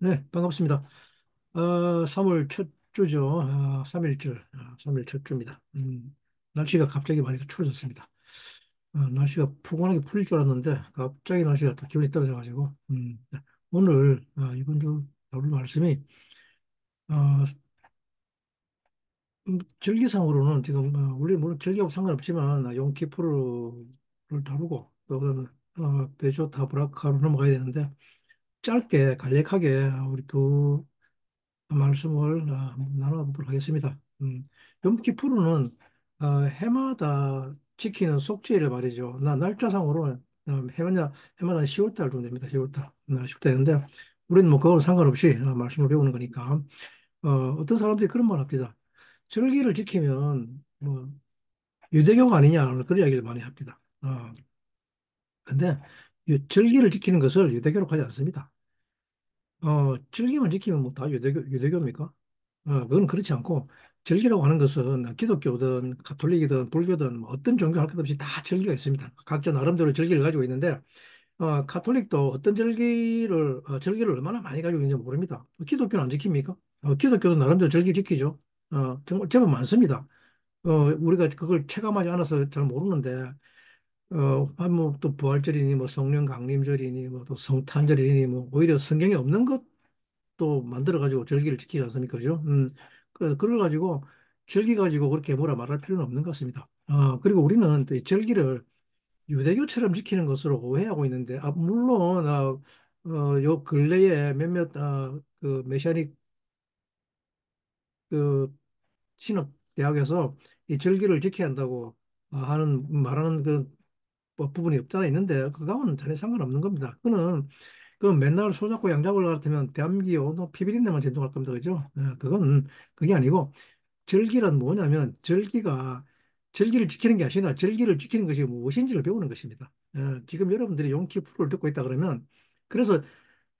네, 반갑습니다. 3월 첫 주죠. 3일절, 3일 첫 주입니다. 날씨가 갑자기 많이 더 추워졌습니다. 날씨가 푸근하게 풀릴 줄 알았는데, 갑자기 날씨가 또 기온이 떨어져가지고, 네. 오늘, 이번 주 다룰 말씀이, 어, 절기상으로는 지금, 우리 물론 절기하고 상관없지만, 용키푸르를 다루고, 또, 그다음에, 베조타 브라카로 넘어가야 되는데, 짧게, 간략하게 우리 두 말씀을 나눠보도록 하겠습니다. 염키푸르는 해마다 지키는 속죄일 말이죠. 날짜상으로 해마다 10월 달 정도 됩니다. 10월 달. 10월 달인데 우리는 뭐 그건 상관없이 말씀을 배우는 거니까 어떤 사람들이 그런 말 합니다. 절기를 지키면 뭐 유대교가 아니냐 그런 이야기를 많이 합니다. 근데 이 절기를 지키는 것을 유대교로 가지 않습니다. 절기만 지키면 뭐 다 유대교입니까? 그건 그렇지 않고 절기라고 하는 것은 기독교든 가톨릭이든 불교든 뭐 어떤 종교 할 것 없이 다 절기가 있습니다. 각자 나름대로 절기를 가지고 있는데 가톨릭도 어떤 절기를 얼마나 많이 가지고 있는지 모릅니다. 기독교는 안 지킵니까? 기독교도 나름대로 절기 지키죠. 정말 제법 많습니다. 우리가 그걸 체감하지 않아서 잘 모르는데 뭐또 부활절이니 뭐 성령 강림절이니 뭐 또 성탄절이니 뭐 오히려 성경에 없는 또 만들어가지고 절기를 지키지 않습니까? 그죠? 그래서 그걸 가지고 절기 가지고 그렇게 뭐라 말할 필요는 없는 것 같습니다. 그리고 우리는 또이 절기를 유대교처럼 지키는 것으로 오해하고 있는데, 물론, 요 근래에 몇몇, 그, 메시아닉, 그, 신학 대학에서 이 절기를 지켜야 한다고 말하는 뭐 부분이 없잖아 있는데, 그거하고는 전혀 상관없는 겁니다. 그 맨날 소잡고 양잡을 같으면 대한민국이 피비린내만 진동할 겁니다. 그죠? 그게 아니고, 절기란 뭐냐면 절기를 지키는 게 아니라 절기를 지키는 것이 무엇인지를 배우는 것입니다. 지금 여러분들이 용키푸르를 듣고 있다 그러면 그래서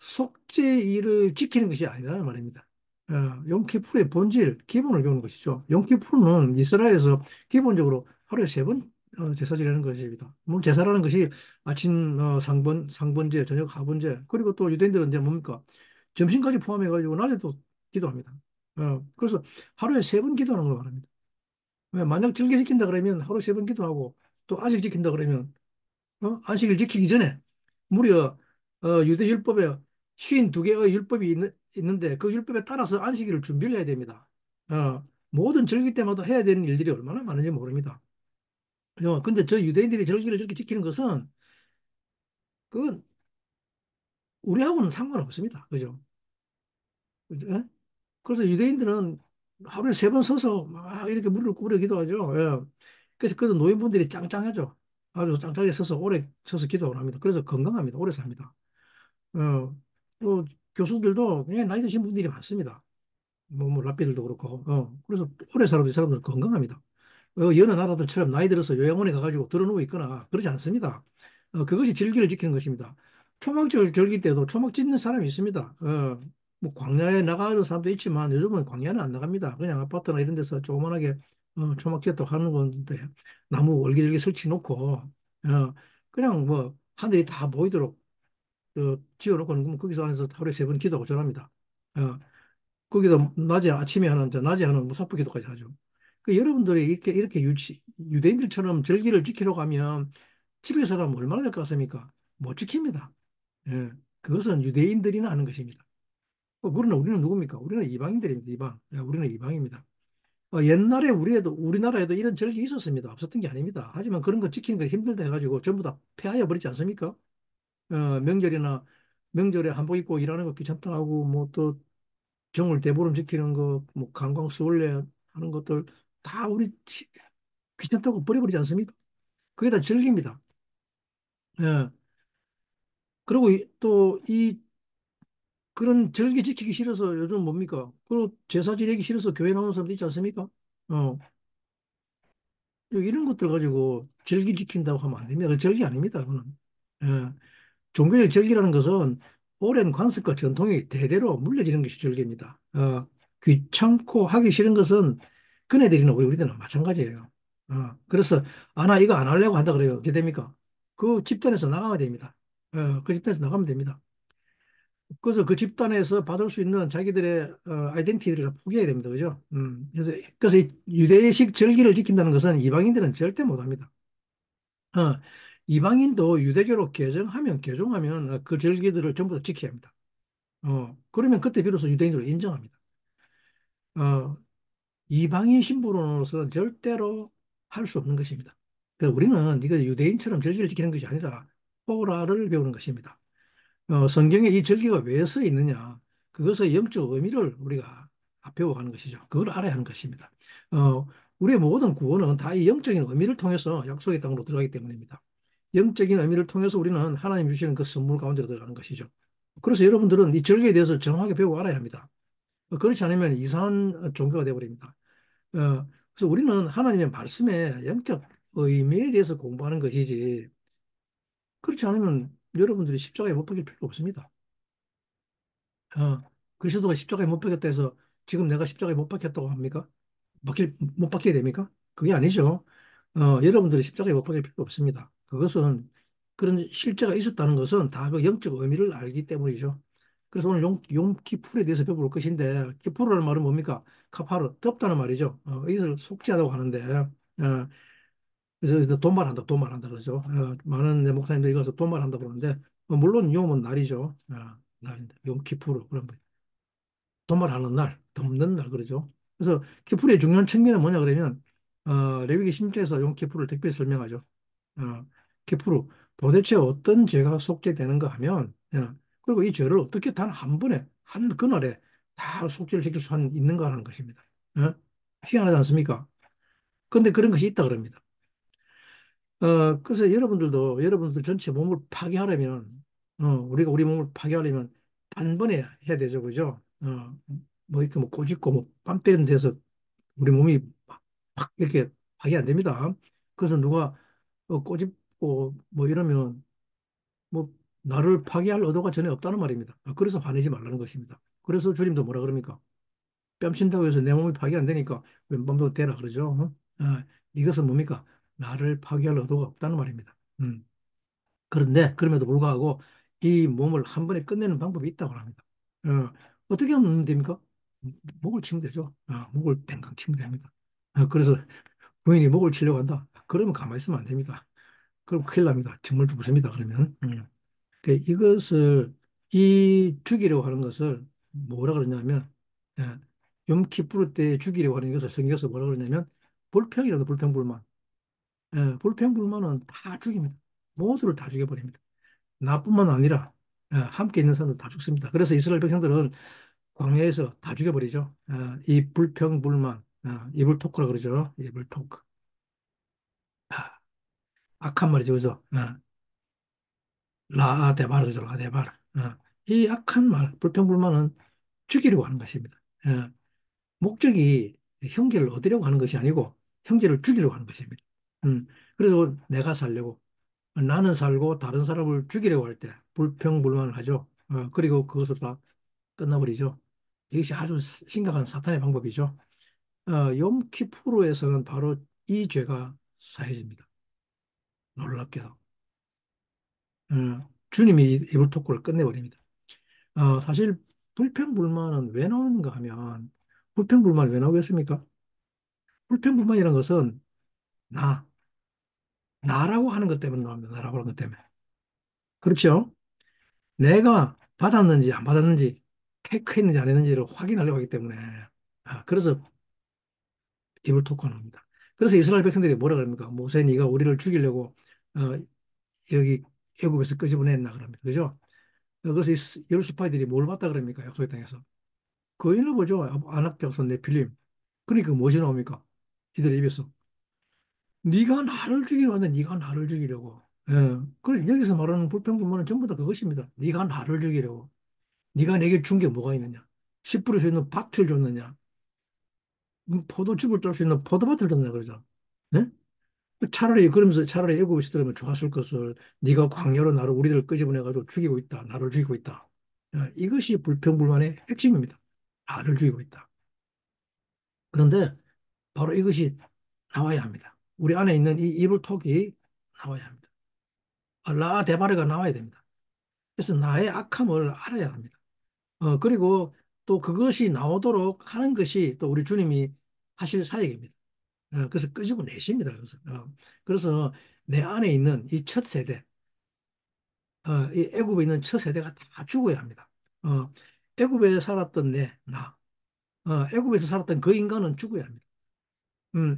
속죄일을 지키는 것이 아니라는 말입니다. 용키푸르의 본질, 기본을 배우는 것이죠. 용키푸르는 이스라엘에서 기본적으로 하루에 3번 제사 지내는 것입니다. 물론 제사라는 것이 아침 상번제, 저녁 하번제, 그리고 또 유대인들은 이제 뭡니까? 점심까지 포함해가지고 낮에도 기도합니다. 그래서 하루에 3번 기도하는 걸 말합니다. 만약 절개 지킨다 그러면 하루 3번 기도하고 또 안식 지킨다 그러면 안식일 지키기 전에 무려 유대 율법에 52개의 율법이 있는데 그 율법에 따라서 안식일을 준비를 해야 됩니다. 모든 절기 때마다 해야 되는 일들이 얼마나 많은지 모릅니다. 근데 저 유대인들이 절기를 저렇게 지키는 것은 그건 우리하고는 상관없습니다. 그죠? 그죠? 예? 그래서 유대인들은 하루에 3번 서서 막 이렇게 무릎을 구부려 기도하죠. 그래서 그 노인분들이 짱짱하죠. 아주 짱짱하게 서서 오래 서서 기도를 합니다. 그래서 건강합니다. 오래 삽니다. 어, 또 교수들도 그냥 나이 드신 분들이 많습니다. 뭐 랍비들도 그렇고. 그래서 오래 살아도 이 사람들은 건강합니다. 여느 나라들처럼 나이 들어서 요양원에 가가지고 들어누워 있거나 그러지 않습니다. 그것이 절기를 지키는 것입니다. 초막절 절기 때도 초막 짓는 사람이 있습니다. 뭐 광야에 나가는 사람도 있지만 요즘은 광야는 안 나갑니다. 그냥 아파트나 이런 데서 조그만하게 초막 지었다고 하는 건데 나무 월기절기 설치 놓고 그냥 뭐 하늘이 다 보이도록 지어놓고 그러면 거기서 안에서 하루에 3번 기도하고 전합니다. 어, 거기다 아침에 하는, 낮에 하는 무사프 기도까지 하죠. 여러분들이 이렇게 유대인들처럼 절기를 지키러 가면 집에서 하면 얼마나 될 것 같습니까? 못 지킵니다. 예. 그것은 유대인들이나 하는 것입니다. 그러나 우리는 누굽니까? 우리는 이방인들입니다. 이방. 우리는 이방입니다. 옛날에 우리나라에도 이런 절기 있었습니다. 없었던 게 아닙니다. 하지만 그런 거 지키는 거 힘들다 해가지고 전부 다 폐하여 버리지 않습니까? 명절이나 명절에 한복 입고 일하는 거 귀찮다 하고 뭐 또 정월 대보름 지키는 거 뭐 관광 수월래 하는 것들 다 귀찮다고 버려버리지 않습니까? 그게 다 절기입니다. 예. 그리고 또 그런 절기 지키기 싫어서 요즘 뭡니까? 그리고 제사 지내기 싫어서 교회 나오는 사람도 있지 않습니까? 어. 이런 것들 가지고 절기 지킨다고 하면 안 됩니다. 그 절기 아닙니다. 그거는. 예. 종교적 절기라는 것은 오랜 관습과 전통이 대대로 물려지는 것이 절기입니다. 귀찮고 하기 싫은 것은 그네들이나 우리들은 마찬가지예요. 그래서 나 이거 안 하려고 한다 그래요. 어떻게 됩니까? 그 집단에서 나가면 됩니다. 그 집단에서 나가면 됩니다. 그래서 그 집단에서 받을 수 있는 자기들의 아이덴티티를 다 포기해야 됩니다. 그죠? 그래서 이 유대식 절기를 지킨다는 것은 이방인들은 절대 못합니다. 어, 이방인도 유대교로 개종하면 그 절기들을 전부 다 지켜야 합니다. 그러면 그때 비로소 유대인으로 인정합니다. 어, 이방인 신부로서는 절대로 할 수 없는 것입니다. 우리는 이거 유대인처럼 절기를 지키는 것이 아니라 토라를 배우는 것입니다. 성경에 이 절기가 왜 써 있느냐? 그것의 영적 의미를 우리가 배워가는 것이죠. 그걸 알아야 하는 것입니다. 어, 우리의 모든 구원은 다 이 영적인 의미를 통해서 약속의 땅으로 들어가기 때문입니다. 영적인 의미를 통해서 우리는 하나님 주시는 그 선물 가운데로 들어가는 것이죠. 그래서 여러분들은 이 절기에 대해서 정확하게 배우고 알아야 합니다. 그렇지 않으면 이상한 종교가 되어버립니다. 그래서 우리는 하나님의 말씀의 영적 의미에 대해서 공부하는 것이지, 그렇지 않으면 여러분들이 십자가에 못 박힐 필요 없습니다. 그리스도가 십자가에 못 박혔다 해서 지금 내가 십자가에 못 박혔다고 합니까? 못 박히게 됩니까? 그게 아니죠. 여러분들이 십자가에 못 박힐 필요 없습니다. 그것은 그런 실제가 있었다는 것은 다 그 영적 의미를 알기 때문이죠. 그래서 오늘 용 키풀에 대해서 배워볼 것인데, 키푸르라는 말은 뭡니까? 카파르, 덥다는 말이죠. 이것을 속죄하다고 하는데, 그래서 돈말한다 그러죠. 많은 내 목사님들 이것을 돈말한다 그러는데, 물론 용은 날이죠. 날인데, 용 키푸르. 그런 도말하는 날, 덮는 날 그러죠. 그래서 키풀의 중요한 측면은 뭐냐 그러면 레위기 16장에서 용 키풀을 특별히 설명하죠. 어, 키풀 도대체 어떤 죄가 속죄되는가 하면 그리고 이 죄를 어떻게 단 한 번에 한 그날에 다 속죄를 지킬 수 있는가 하는 것입니다. 어? 희한하지 않습니까? 근데 그런 것이 있다 그럽니다. 그래서 여러분들 전체 몸을 파괴하려면, 우리가 우리 몸을 파괴하려면 단번에 해야 되죠, 그죠? 뭐 이렇게 뭐 꼬집고 뭐 땀 빼는 데서 우리 몸이 확 이렇게 파괴 안 됩니다. 그래서 누가 꼬집고 뭐 이러면 뭐 나를 파괴할 의도가 전혀 없다는 말입니다. 그래서 화내지 말라는 것입니다. 그래서 주님도 뭐라 그럽니까? 뺨 친다고 해서 내 몸이 파괴 안 되니까 왼밤도 되라 그러죠. 이것은 뭡니까? 나를 파괴할 의도가 없다는 말입니다. 그런데 그럼에도 불구하고 이 몸을 한 번에 끝내는 방법이 있다고 합니다. 어떻게 하면 됩니까? 목을 치면 되죠. 목을 땡강 치면 됩니다. 그래서 부인이 목을 치려고 한다. 그러면 가만히 있으면 안 됩니다. 그럼 큰일 납니다. 정말 죽습니다. 그러면. 이것을 이 죽이려고 하는 것을 뭐라 그러냐면 예, 염키푸르 때 죽이려고 하는 것을 성경에서 뭐라 그러냐면 불평이라도 불평불만. 불평불만은 다 죽입니다. 모두를 다 죽여버립니다. 나뿐만 아니라 함께 있는 사람들 다 죽습니다. 그래서 이스라엘 백성들은 광야에서 다 죽여버리죠. 이 불평불만, 이불토크라 그러죠. 이불토크. 아, 악한 말이죠, 그죠? 라데바르 그죠? 라데바르. 이 악한 말, 불평불만은 죽이려고 하는 것입니다. 어, 목적이 형제를 얻으려고 하는 것이 아니고 형제를 죽이려고 하는 것입니다. 그래서 내가 살려고 나는 살고 다른 사람을 죽이려고 할 때 불평불만을 하죠. 그리고 그것으로 다 끝나버리죠. 이것이 아주 심각한 사탄의 방법이죠. 욤키푸르에서는 바로 이 죄가 사해집니다. 놀랍게도. 주님이 이불토크를 끝내버립니다. 사실 불평불만은 왜 나오는가 하면 불평불만이 왜 나오겠습니까? 불평불만이라는 것은 나, 나라고 하는 것 때문에 나옵니다. 나라고 하는 것 때문에. 그렇죠? 내가 받았는지 안 받았는지 테이크했는지 안 했는지를 확인하려고 하기 때문에 그래서 입을 토크하는 겁니다. 그래서 이스라엘 백성들이 뭐라 그럽니까? 모세 네가 우리를 죽이려고 어, 여기 애굽에서 끄집어냈나 그럽니다. 그죠? 그래서 여루스파이들이 뭘 봤다 그럽니까? 약속의 땅에서 거인을 보죠. 아낙 자손 네필림. 그러니까 무엇이 나옵니까? 이들의 입에서 네가 나를 죽이려 하는데 네가 나를 죽이려고. 그래 여기서 말하는 불평불만은 전부 다 그것입니다. 네가 나를 죽이려고. 네가 내게 준 게 뭐가 있느냐? 씨 뿌릴 수 있는 밭을 줬느냐? 포도즙을 딸 수 있는 포도밭을 줬느냐 그러죠. 네? 차라리 그러면서 차라리 애굽에 있으면 좋았을 것을 네가 광야로 나를 우리를 끄집어내 가지고 죽이고 있다. 나를 죽이고 있다. 이것이 불평불만의 핵심입니다. 나를 죽이고 있다. 그런데 바로 이것이 나와야 합니다. 우리 안에 있는 이 이불톡이 나와야 합니다. 라 데바르가 나와야 됩니다. 그래서 나의 악함을 알아야 합니다. 그리고 또 그것이 나오도록 하는 것이 또 우리 주님이 하실 사역입니다. 그래서 끄집어 내십니다. 그래서 내 안에 있는 이 첫 세대, 이 애굽에 있는 첫 세대가 다 죽어야 합니다. 어, 애굽에 살았던 나, 애굽에서 살았던 그 인간은 죽어야 합니다.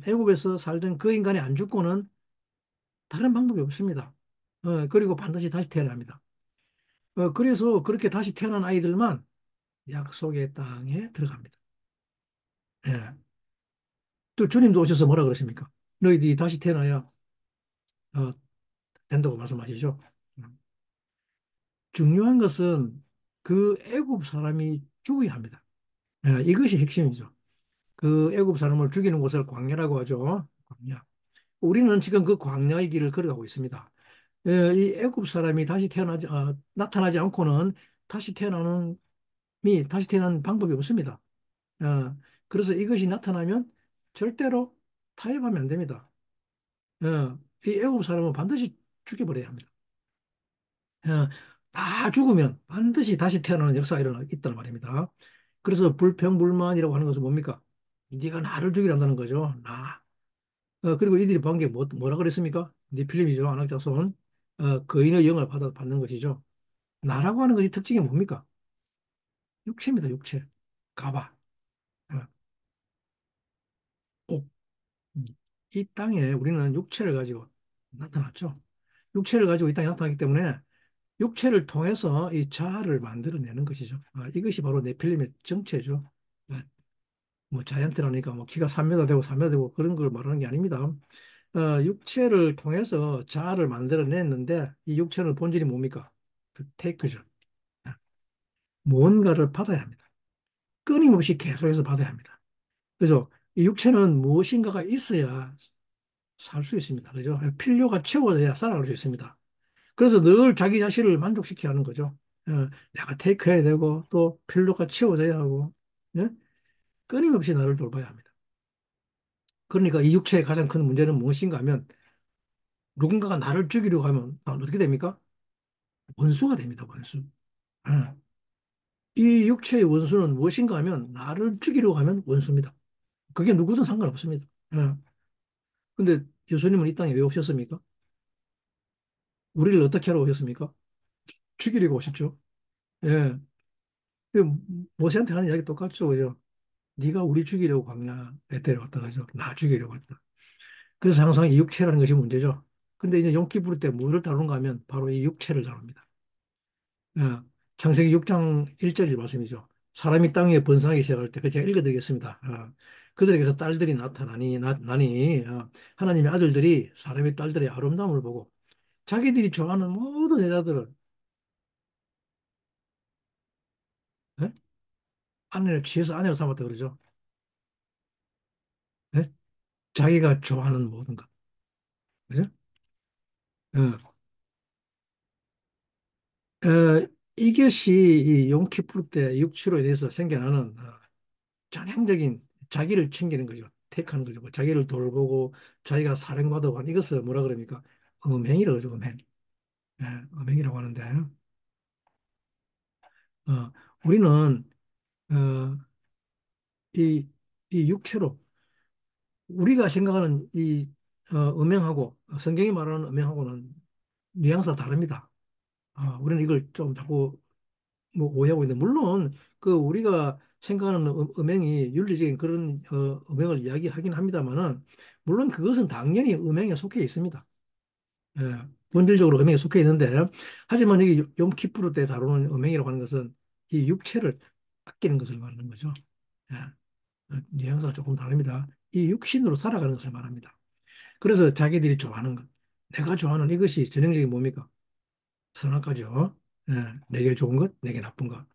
애굽에서 살던 그 인간이 안 죽고는 다른 방법이 없습니다. 그리고 반드시 다시 태어납니다. 그래서 그렇게 다시 태어난 아이들만 약속의 땅에 들어갑니다. 예. 또 주님도 오셔서 뭐라 그러십니까? 너희들이 다시 태어나야 어, 된다고 말씀하시죠. 음. 중요한 것은 그 애굽 사람이 죽어야 합니다. 이것이 핵심이죠. 그 애굽 사람을 죽이는 곳을 광야라고 하죠. 광야. 우리는 지금 그 광야의 길을 걸어가고 있습니다. 이 애굽 사람이 나타나지 않고는 다시 태어나는 방법이 없습니다. 그래서 이것이 나타나면 절대로 타협하면 안 됩니다. 이 애국 사람은 반드시 죽여버려야 합니다. 어, 다 죽으면 반드시 다시 태어나는 역사가 있다는 말입니다. 그래서 불평불만이라고 하는 것은 뭡니까? 네가 나를 죽이란다는 거죠. 나. 그리고 이들이 받은 게 뭐라 그랬습니까? 네필림이죠. 안악자손. 거인의 영을 받는 것이죠. 나라고 하는 것이 특징이 뭡니까? 육체입니다. 육체. 가봐. 어, 옥. 음. 이 땅에 우리는 육체를 가지고 나타났죠. 육체를 가지고 이 땅에 나타나기 때문에 육체를 통해서 이 자아를 만들어내는 것이죠. 이것이 바로 네필림의 정체죠. 뭐 자이언트라니까 뭐 키가 3m 되고 3m 되고 그런 걸 말하는 게 아닙니다. 육체를 통해서 자아를 만들어냈는데 이 육체는 본질이 뭡니까? 테이크죠. 뭔가를 받아야 합니다. 끊임없이 계속해서 받아야 합니다. 그래서 이 육체는 무엇인가가 있어야 살 수 있습니다. 그죠? 필요가 채워져야 살아갈 수 있습니다. 그래서 늘 자기 자신을 만족시켜야 하는 거죠. 내가 테이크해야 되고 또 필요가 채워져야 하고 예? 끊임없이 나를 돌봐야 합니다. 그러니까 이 육체의 가장 큰 문제는 무엇인가 하면 누군가가 나를 죽이려고 하면 어떻게 됩니까? 원수가 됩니다. 원수. 예. 이 육체의 원수는 무엇인가 하면 나를 죽이려고 하면 원수입니다. 그게 누구든 상관없습니다. 예. 근데 예수님은 이 땅에 왜 오셨습니까? 우리를 어떻게 하러 오셨습니까? 죽이려고 오셨죠. 예. 그 모세한테 하는 이야기 똑같죠. 그죠? 네가 우리 죽이려고 광야에 데려왔다 그러죠. 나 죽이려고 했다. 그래서 항상 이 육체라는 것이 문제죠. 근데 이제 용기 부를 때 뭐를 다루는가 하면 바로 이 육체를 다룹니다. 어, 창세기 6장 1절 말씀이죠. 사람이 땅 위에 번성하기 시작할 때, 그 제가 읽어드리겠습니다. 그들에게서 딸들이 나니, 하나님의 아들들이 사람의 딸들의 아름다움을 보고 자기들이 좋아하는 모든 여자들을 예? 아내를 취해서 아내를 삼았다 그러죠. 예? 자기가 좋아하는 모든 것. 그죠? 어, 이것이 이 용키푸르 때 육체로 인해서 생겨나는 전형적인 자기를 챙기는 거죠. 택하는 거죠. 자기를 돌보고 자기가 사랑받고 하는 이것을 뭐라 그럽니까? 음행이라고 그러죠. 음행. 예, 음행이라고 하는데 어, 우리는 어, 이, 이 육체로 우리가 생각하는 이 음행하고 성경이 말하는 음행하고는 뉘앙스가 다릅니다. 우리는 이걸 좀 자꾸 뭐 오해하고 있는데 물론 그 우리가 생각하는 음행이 윤리적인 그런 음행을 이야기하긴 합니다만은 물론 그것은 당연히 음행에 속해 있습니다. 예, 본질적으로 음행에 속해 있는데 하지만 여기 욤키푸르 때 다루는 음행이라고 하는 것은 이 육체를 아끼는 것을 말하는 거죠. 예, 뉘앙스가 조금 다릅니다. 이 육신으로 살아가는 것을 말합니다. 그래서 자기들이 좋아하는 것, 내가 좋아하는 이것이 전형적인 뭡니까? 선악과죠. 내게 좋은 것, 내게 나쁜 것.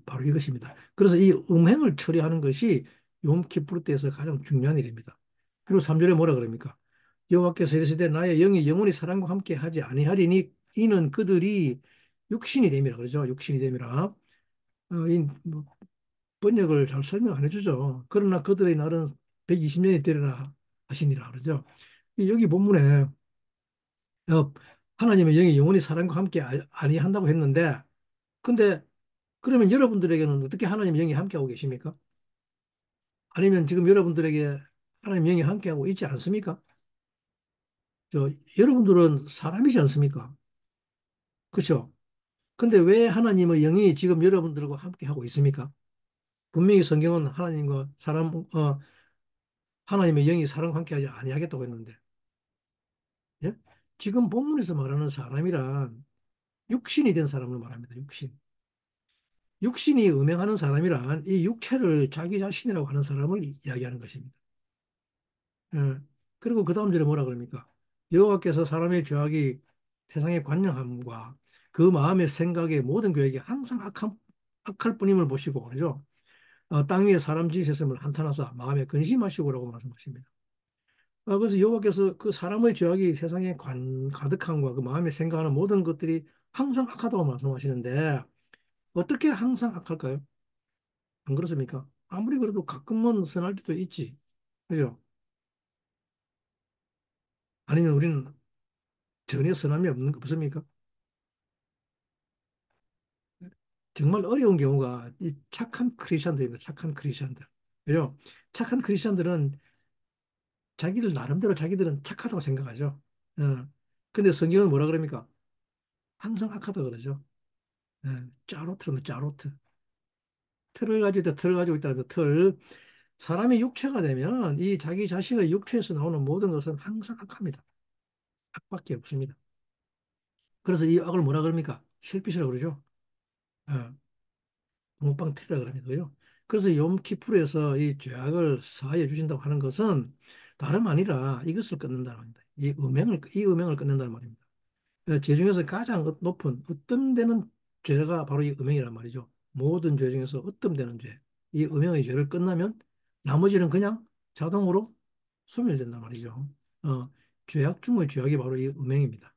바로 이것입니다. 그래서 이 음행을 처리하는 것이 욤키푸르 때에서 가장 중요한 일입니다. 그리고 3절에 뭐라 그럽니까? 여호와께서 이르시되 나의 영이 영원히 사람과 함께 하지 아니하리니 이는 그들이 육신이 됨이라 그러죠. 육신이 됨이라. 뭐 번역을 잘 설명 안 해주죠. 그러나 그들의 날은 120년이 되리라 하시니라 그러죠. 여기 본문에 어, 하나님의 영이 영원히 사람과 함께 아니한다고 했는데 근데 그러면 여러분들에게는 어떻게 하나님 영이 함께하고 계십니까? 아니면 지금 여러분들에게 하나님 영이 함께하고 있지 않습니까? 여러분들은 사람이지 않습니까? 그렇죠? 근데 왜 하나님의 영이 지금 여러분들과 함께하고 있습니까? 분명히 성경은 하나님과 하나님의 영이 사람과 함께하지 아니하겠다고 했는데, 예? 지금 본문에서 말하는 사람이란 육신이 된 사람을 말합니다. 육신이 음행하는 사람이란 이 육체를 자기 자신이라고 하는 사람을 이야기하는 것입니다. 예. 그리고 그 다음 절에 뭐라 그럽니까? 여호와께서 사람의 죄악이 세상의 관영함과 그 마음의 생각의 모든 계획이 항상 악할 뿐임을 보시고 그러죠. 땅 위에 사람 지으셨음을 한탄하사 마음에 근심하시고라고 말씀하십니다. 그래서 여호와께서 그 사람의 죄악이 세상에 가득함과 그 마음에 생각하는 모든 것들이 항상 악하다고 말씀하시는데 어떻게 항상 악할까요? 안 그렇습니까? 아무리 그래도 가끔은 선할 때도 있지. 그죠? 아니면 우리는 전혀 선함이 없습니까? 정말 어려운 경우가 이 착한 크리스천들입니다. 착한 크리스천들. 그죠? 착한 크리스천들은 자기들 나름대로 자기들은 착하다고 생각하죠. 근데 성경은 뭐라 그럽니까? 항상 악하다 그러죠. 짜로트는 짜로트. 틀을 가지고 있다는 그 틀. 사람이 육체가 되면 이 자기 자신의 육체에서 나오는 모든 것은 항상 악합니다. 악밖에 없습니다. 그래서 이 악을 뭐라 그럽니까? 실핏이라고 그러죠. 어, 몽방틀이라 그럽니다. 그죠? 그래서 욤키프르에서 이 죄악을 사하여 주신다고 하는 것은 다름 아니라 이것을 끊는다는 말입니다. 이 음행을 끊는다는 말입니다. 죄 중에서 가장 높은 으뜸되는 죄가 바로 이 음행이란 말이죠. 모든 죄 중에서 으뜸되는 죄. 이 음행의 죄를 끝나면 나머지는 그냥 자동으로 소멸된단 말이죠. 어, 죄악 중의 죄악이 바로 이 음행입니다.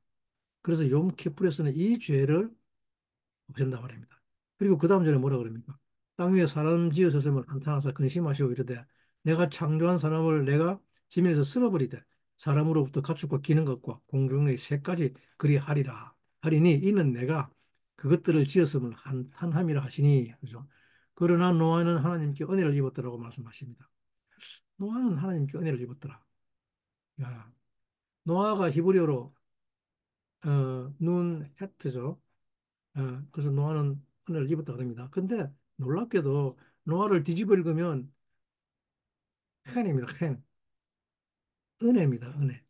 그래서 욤키프르에서는 이 죄를 없앤다 말입니다. 그리고 그 다음 절에 뭐라 그럽니까? 땅 위에 사람 지으셨음을 한탄하사 근심하시고 이르되 내가 창조한 사람을 내가 지면에서 쓸어버리되 사람으로부터 가축과 기는 것과 공중의 새까지 그리하리라 하리니 이는 내가 그것들을 지었음을 한탄함이라 하시니 그죠? 그러나 노아는 하나님께 은혜를 입었더라고 말씀하십니다. 노아는 하나님께 은혜를 입었더라. 야, 노아가 히브리어로 눈 헤트죠. 그래서 노아는 은혜를 입었다 그럽니다. 근데 놀랍게도 노아를 뒤집어 읽으면 헨입니다. 헨. 은혜입니다. 은혜.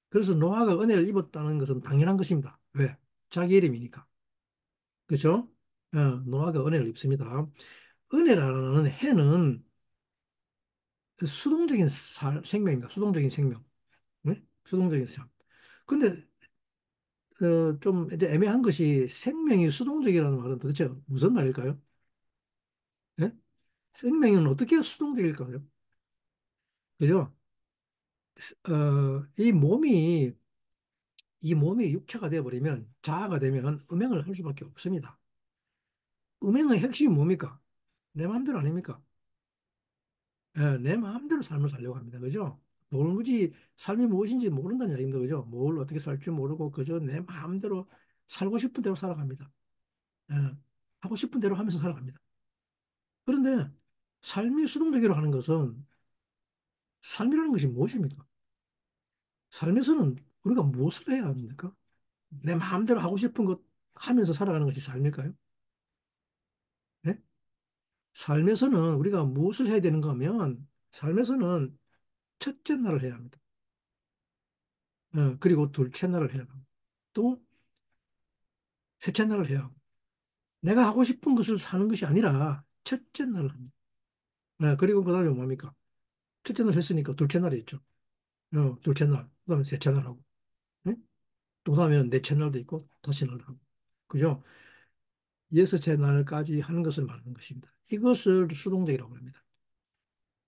그래서 노아가 은혜를 입었다는 것은 당연한 것입니다. 왜? 자기 이름이니까. 그렇죠? 노아가 은혜를 입습니다. 은혜라는 해는 수동적인 생명입니다. 수동적인 생명. 네? 수동적인 삶. 근데 좀 이제 애매한 것이 생명이 수동적이라는 말은 도대체 무슨 말일까요? 예? 생명은 어떻게 수동적일까요? 그죠? 이 몸이 육체가 되어버리면 자아가 되면 음행을 할 수밖에 없습니다. 음행의 핵심이 뭡니까? 내 마음대로 아닙니까? 내 마음대로 삶을 살려고 합니다. 그죠? 도무지 삶이 무엇인지 모른다는 얘기입니다. 그죠? 뭘 어떻게 살지 모르고 그저 내 마음대로 살고 싶은 대로 살아갑니다. 예, 하고 싶은 대로 하면서 살아갑니다. 그런데 삶이 수동적으로 하는 것은 삶이라는 것이 무엇입니까? 삶에서는 우리가 무엇을 해야 합니까? 내 마음대로 하고 싶은 것 하면서 살아가는 것이 삶일까요? 예? 삶에서는 우리가 무엇을 해야 되는가 하면 삶에서는 첫째 날을 해야 합니다. 그리고 둘째 날을 해야 합니다. 또 셋째 날을 해야 합니다. 내가 하고 싶은 것을 사는 것이 아니라 첫째 날을 합니다. 그리고 그 다음에 뭡니까? 첫째 날 했으니까 둘째 날이 있죠. 둘째 날, 그 다음에 셋째 날하고. 예? 또 다음에는 넷째 날도 있고 다섯째 날도 하고. 그죠? 여섯째 날까지 하는 것을 말하는 것입니다. 이것을 수동적이라고 합니다.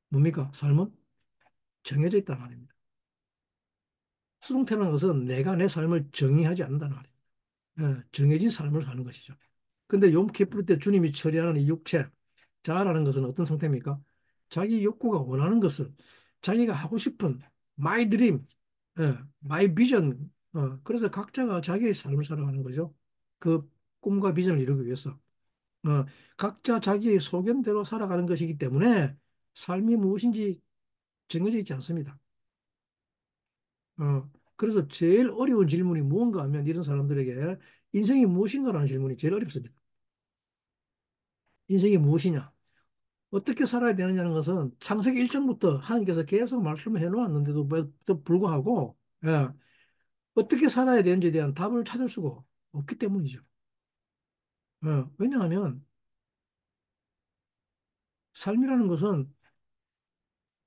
뭡니까? 삶은 정해져 있단 말입니다. 수동태라는 것은 내가 내 삶을 정의하지 않는다는 말입니다. 정해진 삶을 사는 것이죠. 근데 욤키프르 때 주님이 처리하는 이 육체, 자아라는 것은 어떤 상태입니까? 자기 욕구가 원하는 것을 자기가 하고 싶은 마이 드림, 마이 비전, 그래서 각자가 자기의 삶을 살아가는 거죠. 그 꿈과 비전을 이루기 위해서. 어, 각자 자기의 소견대로 살아가는 것이기 때문에 삶이 무엇인지 정해져 있지 않습니다. 그래서 제일 어려운 질문이 무언가 하면 이런 사람들에게 인생이 무엇인가라는 질문이 제일 어렵습니다. 인생이 무엇이냐? 어떻게 살아야 되느냐는 것은 창세기 1장부터 하나님께서 계속 말씀해 놓았는데도 불구하고 예, 어떻게 살아야 되는지에 대한 답을 찾을 수가 없기 때문이죠. 왜냐하면 삶이라는 것은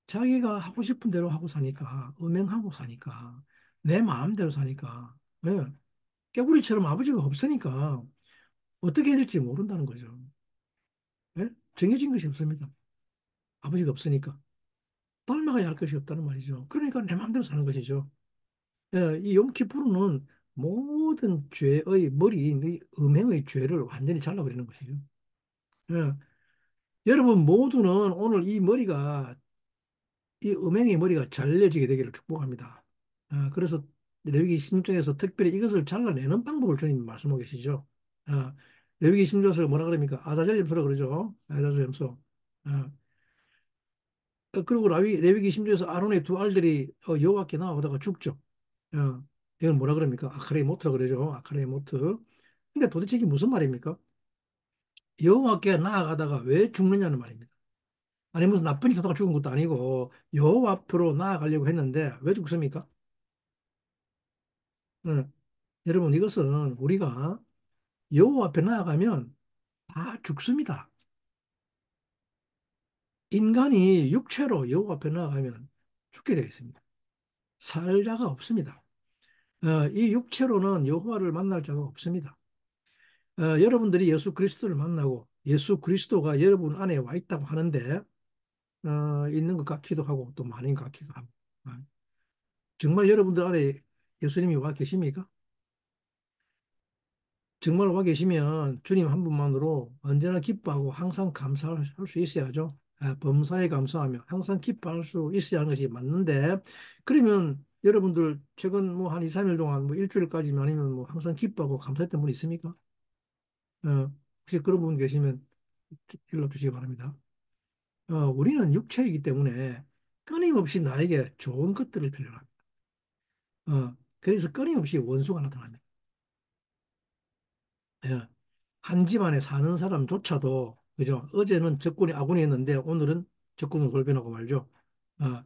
자기가 하고 싶은 대로 하고 사니까, 음행하고 사니까, 내 마음대로 사니까, 예, 깨구리처럼 아버지가 없으니까 어떻게 해야 될지 모른다는 거죠. 예? 정해진 것이 없습니다. 아버지가 없으니까. 닮아가야 할 것이 없다는 말이죠. 그러니까 내 마음대로 사는 것이죠. 예, 이 욤키푸르는 모든 죄의 머리인 이 음행의 죄를 완전히 잘라버리는 것이죠. 예, 여러분 모두는 오늘 이 머리가 이 음행의 머리가 잘려지게 되기를 축복합니다. 그래서 레위기 16장에서 특별히 이것을 잘라내는 방법을 주님 말씀하고 계시죠. 아, 레위기 16장에서 뭐라 그럽니까? 아자젤 염소라 그러죠. 아자젤 염소. 아, 그리고 레위기 16장에서 아론의 두 알들이 여호와께 나아오다가 죽죠. 이건 뭐라 그럽니까? 아카레이 모트라 그러죠. 아카레이 모트. 근데 도대체 이게 무슨 말입니까? 여호와께 나아가다가 왜 죽느냐는 말입니다. 아니 무슨 나쁜 짓 하다가 죽은 것도 아니고 여호와 앞으로 나아가려고 했는데 왜 죽습니까? 응. 여러분 이것은 우리가 여호와 앞에 나아가면 다 죽습니다. 인간이 육체로 여호와 앞에 나아가면 죽게 되어 있습니다. 살 자가 없습니다. 이 육체로는 여호와를 만날 자가 없습니다. 여러분들이 예수 그리스도를 만나고 예수 그리스도가 여러분 안에 와 있다고 하는데 있는 것 같기도 하고 또 많은 것 같기도 하고 어, 정말 여러분들 안에 예수님이 와 계십니까? 정말 와 계시면 주님 한 분만으로 언제나 기뻐하고 항상 감사할 수 있어야죠. 범사에 감사하며 항상 기뻐할 수 있어야 하는 것이 맞는데 그러면 여러분들 최근 뭐 한 2, 3일 동안 뭐 일주일까지만 아니면 뭐 항상 기뻐하고 감사했던 분 있습니까? 혹시 그런 분 계시면 연락 주시기 바랍니다. 우리는 육체이기 때문에 끊임없이 나에게 좋은 것들을 필요합니다. 그래서 끊임없이 원수가 나타납니다. 예. 한 집안에 사는 사람조차도 그죠? 어제는 적군이 아군이었는데 오늘은 적군으로 돌변하고 말죠. 어,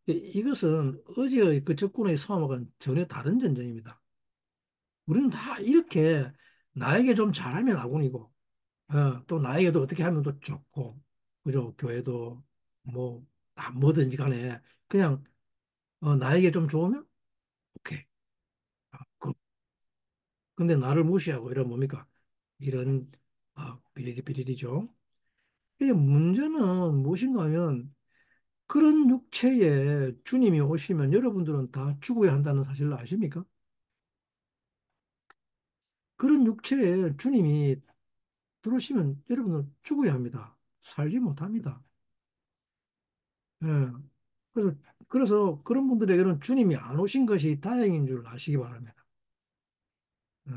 이것은 어제의 그 적군의 싸움과는 전혀 다른 전쟁입니다. 우리는 다 이렇게 나에게 좀 잘하면 아군이고 또 나에게도 어떻게 하면 또 좋고 그죠? 교회도 뭐 뭐든지 간에 그냥 나에게 좀 좋으면 오케이. 근데 나를 무시하고 이러면 뭡니까? 이런 비리리비리리죠. 이 문제는 무엇인가 하면 그런 육체에 주님이 오시면 여러분들은 다 죽어야 한다는 사실을 아십니까? 그런 육체에 주님이 들어오시면 여러분은 죽어야 합니다. 살지 못합니다. 예. 그래서, 그런 분들에게는 주님이 안 오신 것이 다행인 줄 아시기 바랍니다. 예.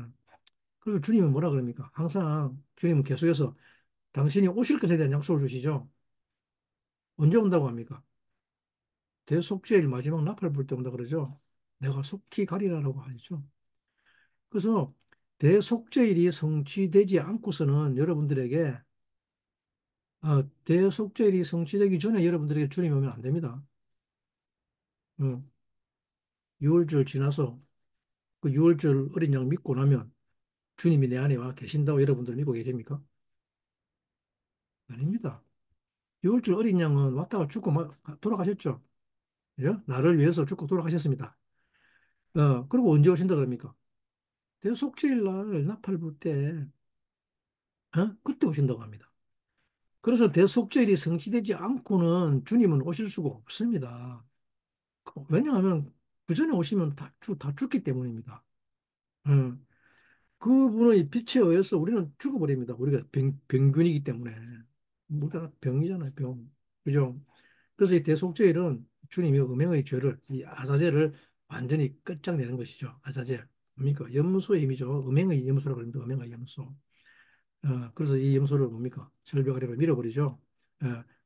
그래서 주님은 뭐라 그럽니까? 항상 주님은 계속해서 당신이 오실 것에 대한 약속을 주시죠. 언제 온다고 합니까? 대속죄일 마지막 나팔 불 때 온다 그러죠. 내가 속히 가리라라고 하죠. 그래서 대속죄일이 성취되지 않고서는 여러분들에게 대속죄일이 성취되기 전에 여러분들에게 주님 오면 안 됩니다. 어, 6월절 지나서 그 6월절 어린 양 믿고 나면 주님이 내 안에 와 계신다고 여러분들 믿고 계십니까? 아닙니다. 6월절 어린 양은 왔다가 죽고 돌아가셨죠. 예? 나를 위해서 죽고 돌아가셨습니다. 그리고 언제 오신다 그럽니까? 대속죄일 날 나팔 불 때, 그때 오신다고 합니다. 그래서 대속죄일이 성취되지 않고는 주님은 오실 수가 없습니다. 왜냐하면 그 전에 오시면 다 죽기 때문입니다. 음, 그분의 빛에 의해서 우리는 죽어버립니다. 우리가 병균이기 때문에. 우리가 다 병이잖아요, 병. 그죠? 그래서 이 대속죄일은 주님이 음행의 죄를, 이 아사제를 완전히 끝장내는 것이죠. 아사제. 뭡니까? 염소의 힘이죠. 음행의 염소라고 그럽니다. 음행의 염소. 그래서 이 염소를 뭡니까? 절벽 아래로 밀어버리죠.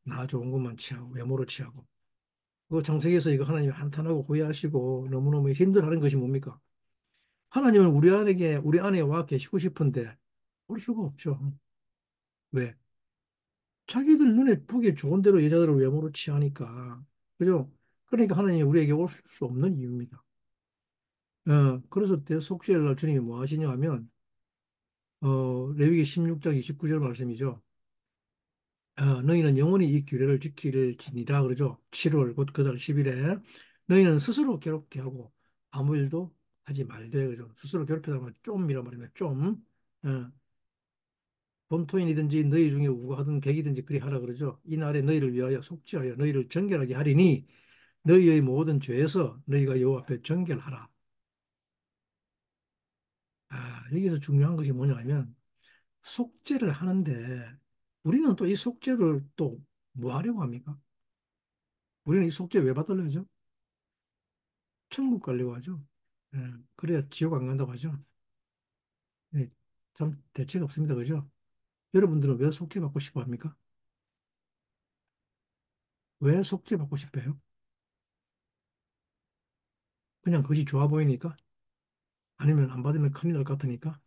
나 좋은 것만 취하고 외모로 취하고. 그 창세기에서 이거 하나님이 한탄하고 후회하시고 너무너무 힘들어하는 것이 뭡니까? 하나님은 우리 안에 와 계시고 싶은데 올 수가 없죠. 왜? 자기들 눈에 보기에 좋은 대로 여자들을 외모로 취하니까. 그죠? 그러니까 하나님이 우리에게 올 수 없는 이유입니다. 그래서 대속죄를 날 주님이 뭐 하시냐 하면, 레위기 16장 29절 말씀이죠. 너희는 영원히 이 규례를 지키리라 그러죠. 7월 곧 그달 10일에 너희는 스스로 괴롭게 하고 아무 일도 하지 말되 그죠. 스스로 괴롭히다 하면 좀이란 말이면 좀. 어, 본토인이든지 너희 중에 우고하던 객이든지 그리 하라 그러죠. 이날에 너희를 위하여 속죄하여 너희를 정결하게 하리니 너희의 모든 죄에서 너희가 여호와 앞에 정결하라. 여기서 중요한 것이 뭐냐 하면 속죄를 하는데 우리는 또 이 속죄를 또 뭐 하려고 합니까? 우리는 이 속죄 왜 받으려 죠 천국 가려고 하죠. 그래야 지옥 안 간다고 하죠. 예, 참 대책 없습니다. 그죠? 여러분들은 왜 속죄 받고 싶어 합니까? 왜 속죄 받고 싶어요? 그냥 그것이 좋아 보이니까? 아니면 안 받으면 큰일 날 것 같으니까?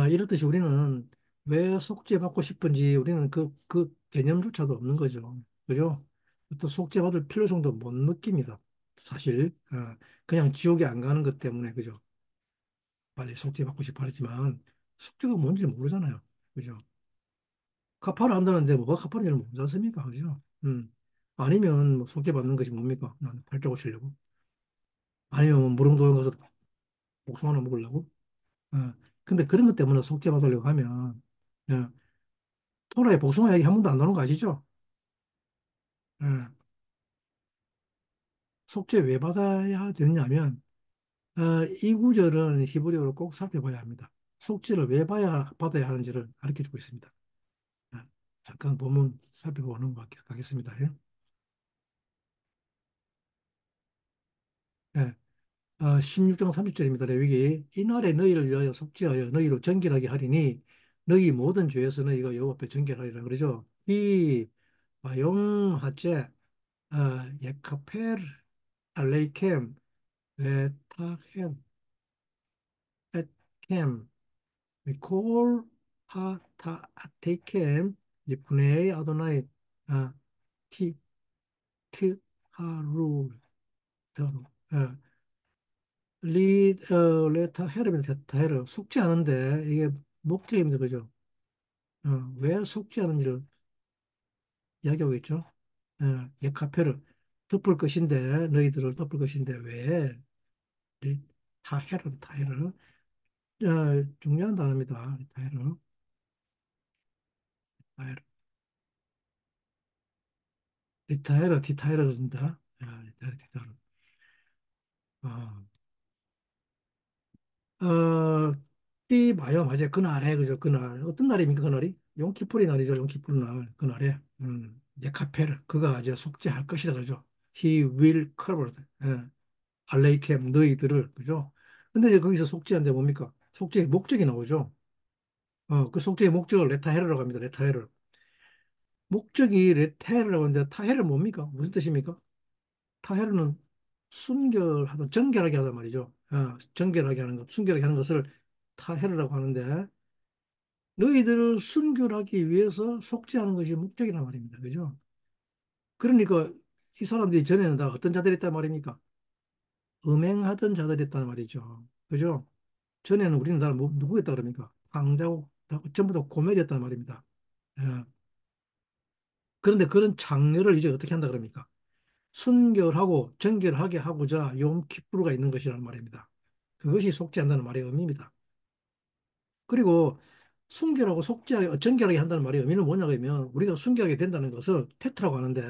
이렇듯이 우리는 왜 속죄받고 싶은지 우리는 그 개념조차도 없는 거죠. 그죠? 또 속죄받을 필요성도 못 느낍니다. 사실. 그냥 지옥에 안 가는 것 때문에, 그죠? 빨리 속죄받고 싶어 하지만 속죄가 뭔지 모르잖아요. 그죠? 카파를 한다는데 뭐가 카파인지를 모르지 않습니까? 그죠? 아니면 뭐 속죄받는 것이 뭡니까? 난 발자국 치려고. 아니면 뭐 무릉도원 가서 복숭아 하나 먹으려고. 어. 근데 그런 것 때문에 속죄받으려고 하면, 어, 토라의 복숭아 얘기 한 번도 안 나오는 거 아시죠? 예. 속죄 왜 받아야 되느냐면 이 구절은 히브리어로 꼭 살펴봐야 합니다. 속죄를 왜 받아야 하는지를 가르쳐 주고 있습니다. 예. 잠깐 본문 살펴보는 거 가겠습니다. 예. 16장 30절입니다. 레위기 이날에 너희를 위하여 속죄하여 너희로 정결하게 하리니 너희 모든 죄에서 너희가 여호와 앞에 정결하리라 그러죠. 이 바용 하체 예카펠 알레이켐 레타헬 에캠 미콜 하타 아테이켐 리프네이 아도나이 아, 티 트하루 더루 레타 헤르입니다. 레타 헤르 속죄하는데 이게 목적입니다. 그죠? 왜 속죄하는지를 이야기하고 있죠. 예카페르 덮을 것인데 너희들을 덮을 것인데 왜 타헤르 타헤르 중요한 단어입니다. 타헤르 타헤르 리타헤르 디타헤르 그런다. 리타헤르 디타헤르 어, 어, 이 봐요. 맞아요. 그날에, 그죠? 그날. 어떤 날입니까? 그날이? 용키푸리 날이죠. 용키푸리 날. 그날에. 예카페르. 그가 이제 속죄할 것이다. 그죠? He will cover. 예. 알레이켐 너희들을. 그죠? 근데 이제 거기서 속죄한데 뭡니까? 속죄의 목적이 나오죠. 그 속죄의 목적을 레타헤르라고 합니다. 레타헤르. 목적이 레타헤르라고 하는데 타헤르 뭡니까? 무슨 뜻입니까? 타헤르는 순결하다, 정결하게 하다 말이죠. 정결하게 하는 것, 순결하게 하는 것을 타헤르라고 하는데 너희들을 순결하기 위해서 속죄하는 것이 목적이란 말입니다. 그죠? 그러니까 이 사람들이 전에는 다 어떤 자들이 있단 말입니까? 음행하던 자들이 있단 말이죠. 그죠? 전에는 우리는 다 누구였다 그럽니까? 황자고 전부 다 고멜이었단 말입니다. 예. 그런데 그런 장르를 이제 어떻게 한다 그럽니까? 순결하고 정결하게 하고자 욤키푸르가 있는 것이란 말입니다. 그것이 속죄한다는 말의 의미입니다. 그리고 순결하고 속죄하게 정결하게 한다는 말의 의미는 뭐냐 그러면 우리가 순결하게 된다는 것을 테트라고 하는데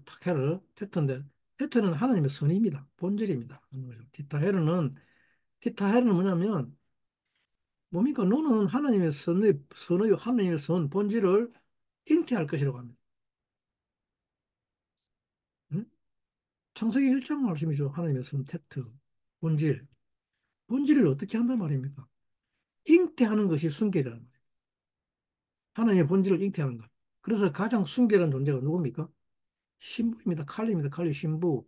타케르 테트인데 테트는 하나님의 선입니다. 본질입니다. 티타헤르는 뭐냐면 뭡니까? 너는 하나님의 선의 하나님의 선 본질을 잉태할 것이라고 합니다. 응? 창세기 1장 말씀이죠. 하나님의 선 테트 본질 본질을 어떻게 한단 말입니까? 잉태하는 것이 순결이라는 거예요. 하나님의 본질을 잉태하는 것. 그래서 가장 순결한 존재가 누굽니까? 신부입니다. 칼리입니다. 칼리 신부.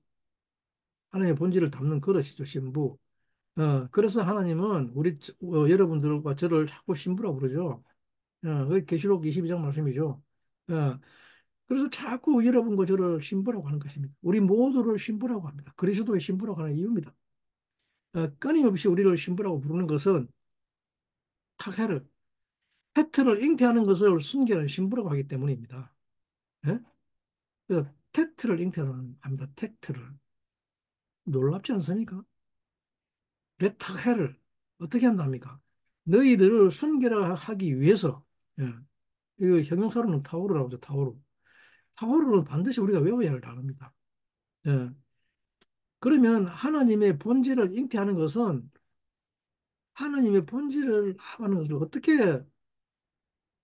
하나님의 본질을 담는 그릇이죠, 신부. 그래서 하나님은 여러분들과 저를 자꾸 신부라고 부르죠. 그게 계시록 22장 말씀이죠. 어, 그래서 자꾸 여러분과 저를 신부라고 하는 것입니다. 우리 모두를 신부라고 합니다. 그리스도의 신부라고 하는 이유입니다. 끊임없이 우리를 신부라고 부르는 것은 탁해를, 테트를 잉태하는 것을 순결한 신부라고 하기 때문입니다. 예? 그래서 테트를 잉태하는 합니다. 테트를. 놀랍지 않습니까? 레탁해를 어떻게 한답니까? 너희들을 순결하기 위해서, 예. 이거 형용사로는 타오르라고 하죠. 타오르. 타오르는 반드시 우리가 외워야 할 단어입니다. 예. 그러면 하나님의 본질을 잉태하는 것은 하나님의 본질을 하는 것을 어떻게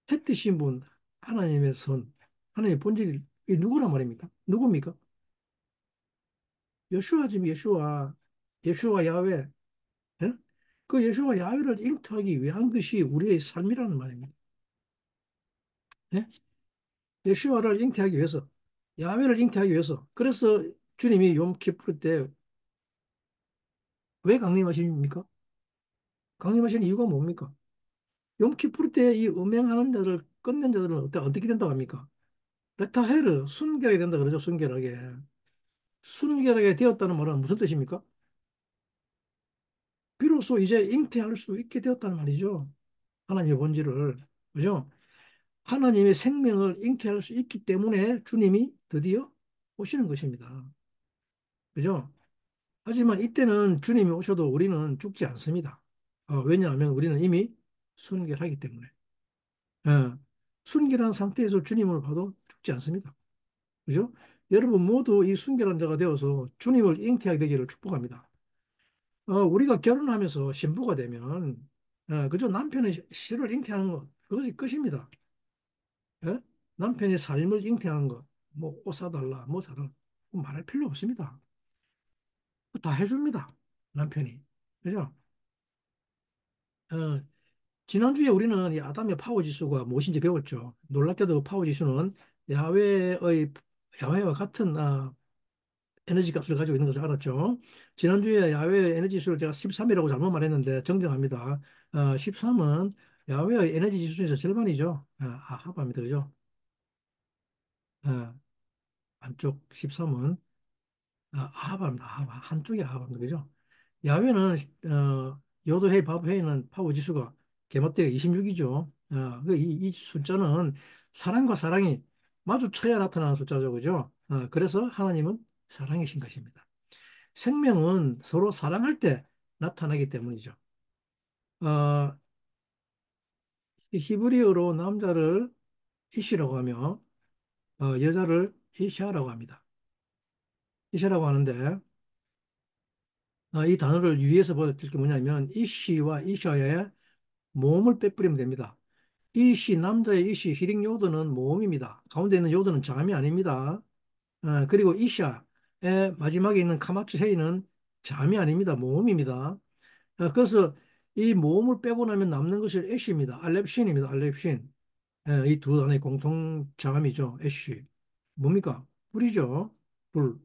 택드신 분, 하나님의 son, 하나님의 본질이 누구란 말입니까? 누굽니까? 여슈아지, 여슈아, 여슈아 야훼. 예? 그 여슈아 야훼를 잉태하기 위한 것이 우리의 삶이라는 말입니다. 예? 여슈아를 잉태하기 위해서, 야훼를 잉태하기 위해서. 그래서 주님이 욤 키푸르 때 왜 강림하십니까? 강림하신 이유가 뭡니까? 욤 키푸르 때 이 음행하는 자들, 끝낸 자들은 어떻게 된다고 합니까? 레타헤르, 순결하게 된다 그러죠, 순결하게. 순결하게 되었다는 말은 무슨 뜻입니까? 비로소 이제 잉태할 수 있게 되었다는 말이죠. 하나님의 본질을. 그죠? 하나님의 생명을 잉태할 수 있기 때문에 주님이 드디어 오시는 것입니다. 그죠? 하지만 이때는 주님이 오셔도 우리는 죽지 않습니다. 왜냐하면 우리는 이미 순결하기 때문에. 예, 순결한 상태에서 주님을 봐도 죽지 않습니다. 그죠? 여러분 모두 이 순결한 자가 되어서 주님을 잉태하게 되기를 축복합니다. 우리가 결혼하면서 신부가 되면, 그저 남편의 시를 잉태하는 것, 그것이 끝입니다. 예? 남편의 삶을 잉태하는 것, 뭐 옷 사달라, 뭐 사달라, 뭐 말할 필요 없습니다. 다 해줍니다. 남편이. 그죠? 어, 지난주에 우리는 이 아담의 파워 지수가 무엇인지 배웠죠. 놀랍게도 그 파워 지수는 야훼의, 야훼와 같은 에너지 값을 가지고 있는 것을 알았죠. 지난주에 야외 에너지 지수를 제가 13이라고 잘못 말했는데 정정합니다. 13은 야외의 에너지 지수 중에서 절반이죠. 하바입니다. 그죠? 어, 한쪽 13은 아하바입니다. 아하바. 한쪽이 아하바입니다. 그죠? 야외는 요도해, 밥해는 파워 지수가 개멋대가 26이죠. 이 숫자는 사랑과 사랑이 마주쳐야 나타나는 숫자죠. 그죠? 그래서 하나님은 사랑이신 것입니다. 생명은 서로 사랑할 때 나타나기 때문이죠. 어, 히브리어로 남자를 이시라고 하며 여자를 이샤라고 합니다. 이샤라고 하는데 이 단어를 유의해서 보여드릴 게 뭐냐면 이시와 이샤의 모음을 빼버리면 됩니다. 이시, 남자의 이시, 히링 요드는 모음입니다. 가운데 있는 요드는 자음이 아닙니다. 그리고 이샤의 마지막에 있는 카마츠 헤이는 자음이 아닙니다. 모음입니다. 그래서 이 모음을 빼고 나면 남는 것이 애쉬입니다. 알렙신입니다. 알렙신. 이 두 단어의 공통 자음이죠. 애쉬. 뭡니까? 불이죠. 불.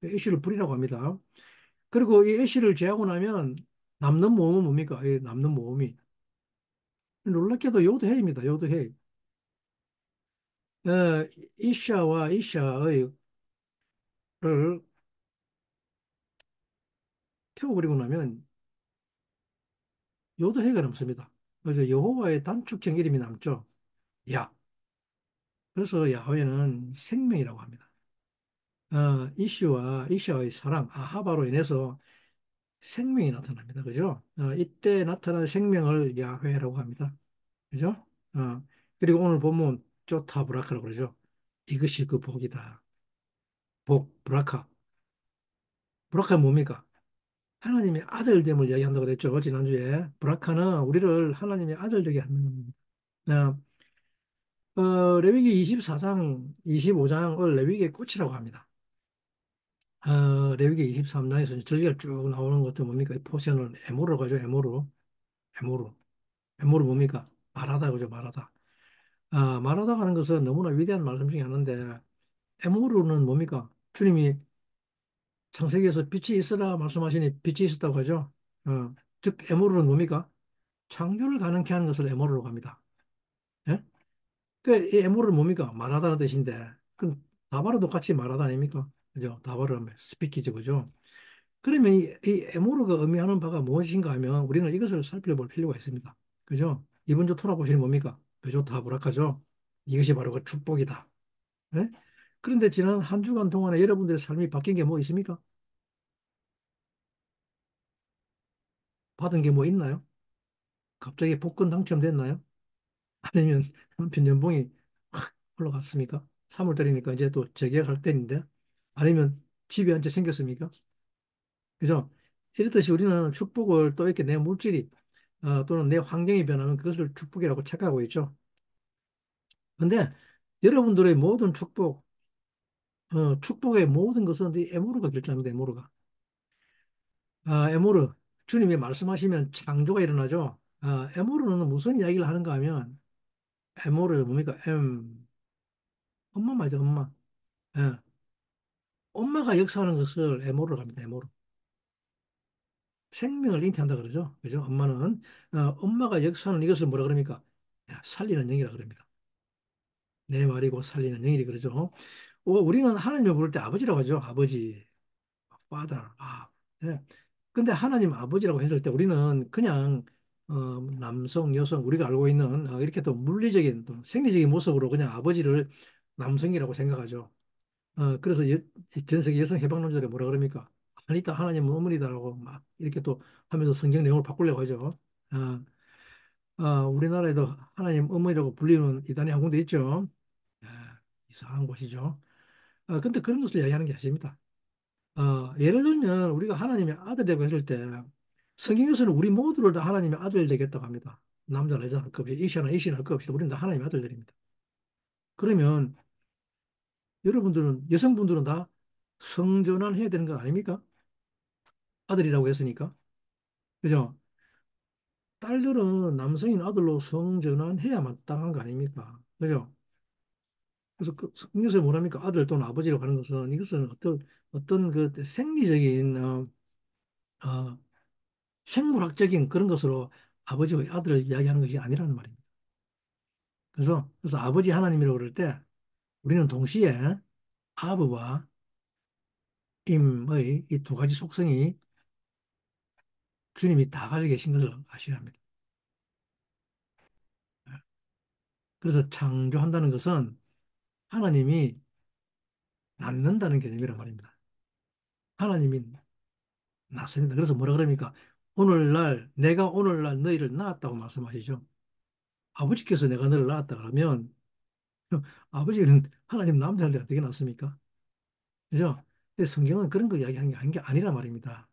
애쉬를 불이라고 합니다. 그리고 이 애쉬를 제하고 나면 남는 모음은 뭡니까? 이 남는 모음이. 놀랍게도 요드해입니다. 요드해. 이샤와 이샤의 를 태워버리고 나면 요드해가 남습니다. 그래서 여호와의 단축형 이름이 남죠. 야. 그래서 야훼는 생명이라고 합니다. 이슈와 이샤의 사랑, 아하바로 인해서 생명이 나타납니다. 그죠? 이때 나타난 생명을 야훼라고 합니다. 그죠? 어, 그리고 오늘 보면 쪼타 브라카라고 그러죠. 이것이 그 복이다. 복, 브라카. 브라카는 뭡니까? 하나님의 아들됨을 이야기한다고 그랬죠. 지난주에. 브라카는 우리를 하나님의 아들 되게 하는 겁니다. 레위기 24장, 25장을 레위기의 꽃이라고 합니다. 레위기 23장에서 절기가 쭉 나오는 것도 뭡니까? 이 포션을 에모로 가죠, 에모로. 에모로. 에모르 뭡니까? 말하다, 그죠? 말하다. 말하다 하는 것은 너무나 위대한 말씀 중에 하나인데, 에모르는 뭡니까? 주님이 창세기에서 빛이 있으라 말씀하시니 빛이 있었다고 하죠. 어, 즉, 에모르는 뭡니까? 창조를 가능케 하는 것을 에모르로 갑니다. 예? 이 에모르는 뭡니까? 말하다는 뜻인데, 그럼 다바르도 같이 말하다 아닙니까? 그죠? 다바르 하면 스피키죠, 그죠? 그러면 이 에모르가 의미하는 바가 무엇인가 하면 우리는 이것을 살펴볼 필요가 있습니다. 그죠? 이번 주 토라 보시는 뭡니까? 베조타 브라카죠. 이것이 바로 그 축복이다. 예? 그런데 지난 한 주간 동안에 여러분들의 삶이 바뀐 게 뭐 있습니까? 받은 게 뭐 있나요? 갑자기 복권 당첨됐나요? 아니면 한편 연봉이 확 올라갔습니까? 3월달이니까 이제 또 재계약할 때인데 아니면 집이 한 채 생겼습니까? 그죠? 이렇듯이 우리는 축복을 또 이렇게 내 물질이 또는 내 환경이 변하면 그것을 축복이라고 착각하고 있죠. 근데 여러분들의 모든 축복, 축복의 모든 것은 이 에모르가 결정합니다. 에모르가. 에모르, 주님이 말씀하시면 창조가 일어나죠. 에모르는 무슨 이야기를 하는가 하면 에모르 뭡니까? 엄마 맞아, 엄마. 예. 엄마가 역사하는 것을 에모르로 갑니다. 에모르. 생명을 잉태한다 그러죠. 그죠? 엄마는 엄마가 역사하는 이것을 뭐라 그럽니까? 야, 살리는 영이라 그럽니다. 내 말이 곧 살리는 영이라 그러죠. 우리는 하나님을 부를 때 아버지라고 하죠. 아버지, father. 네. 근데 하나님 아버지라고 했을 때 우리는 그냥 남성, 여성 우리가 알고 있는 이렇게 또 물리적인 또 생리적인 모습으로 그냥 아버지를 남성이라고 생각하죠. 그래서 전 세계 여성 해방론자들이 뭐라 그럽니까? 아니다, 하나님은 어머니다라고 막 이렇게 또 하면서 성경 내용을 바꾸려고 하죠. 어, 우리나라에도 하나님 어머니라고 불리는 이단이 한 군데 있죠. 이상한 곳이죠. 근데 그런 것을 이야기하는 게 아닙니다. 예를 들면 우리가 하나님의 아들이라고 했을 때 성경에서는 우리 모두를 다 하나님의 아들 되겠다고 합니다. 남자나 여자나 할 것 없이 이시나 이시나 할 것 없이 우리는 다 하나님의 아들들입니다. 그러면 여러분들은 여성분들은 다 성전환해야 되는 거 아닙니까? 아들이라고 했으니까. 그죠? 딸들은 남성인 아들로 성전환해야 마땅한 거 아닙니까? 그죠? 그래서 그 성경에서 뭐랍니까? 아들 또는 아버지라고 하는 것은 이것은 어떤 그 생리적인 어, 생물학적인 그런 것으로 아버지와 아들을 이야기하는 것이 아니라는 말입니다. 그래서 아버지 하나님이라고 그럴 때 우리는 동시에 아버와 임의 이 두 가지 속성이 주님이 다 가지고 계신 것을 아셔야 합니다. 그래서 창조한다는 것은 하나님이 낳는다는 개념이란 말입니다. 하나님이 낳습니다. 그래서 뭐라 그럽니까? 내가 오늘날 너희를 낳았다고 말씀하시죠. 아버지께서 내가 너를 낳았다 그러면 아버지는 하나님 남자인데 어떻게 낳습니까? 그죠? 근데 성경은 그런 거 이야기하는 게 아니란 말입니다.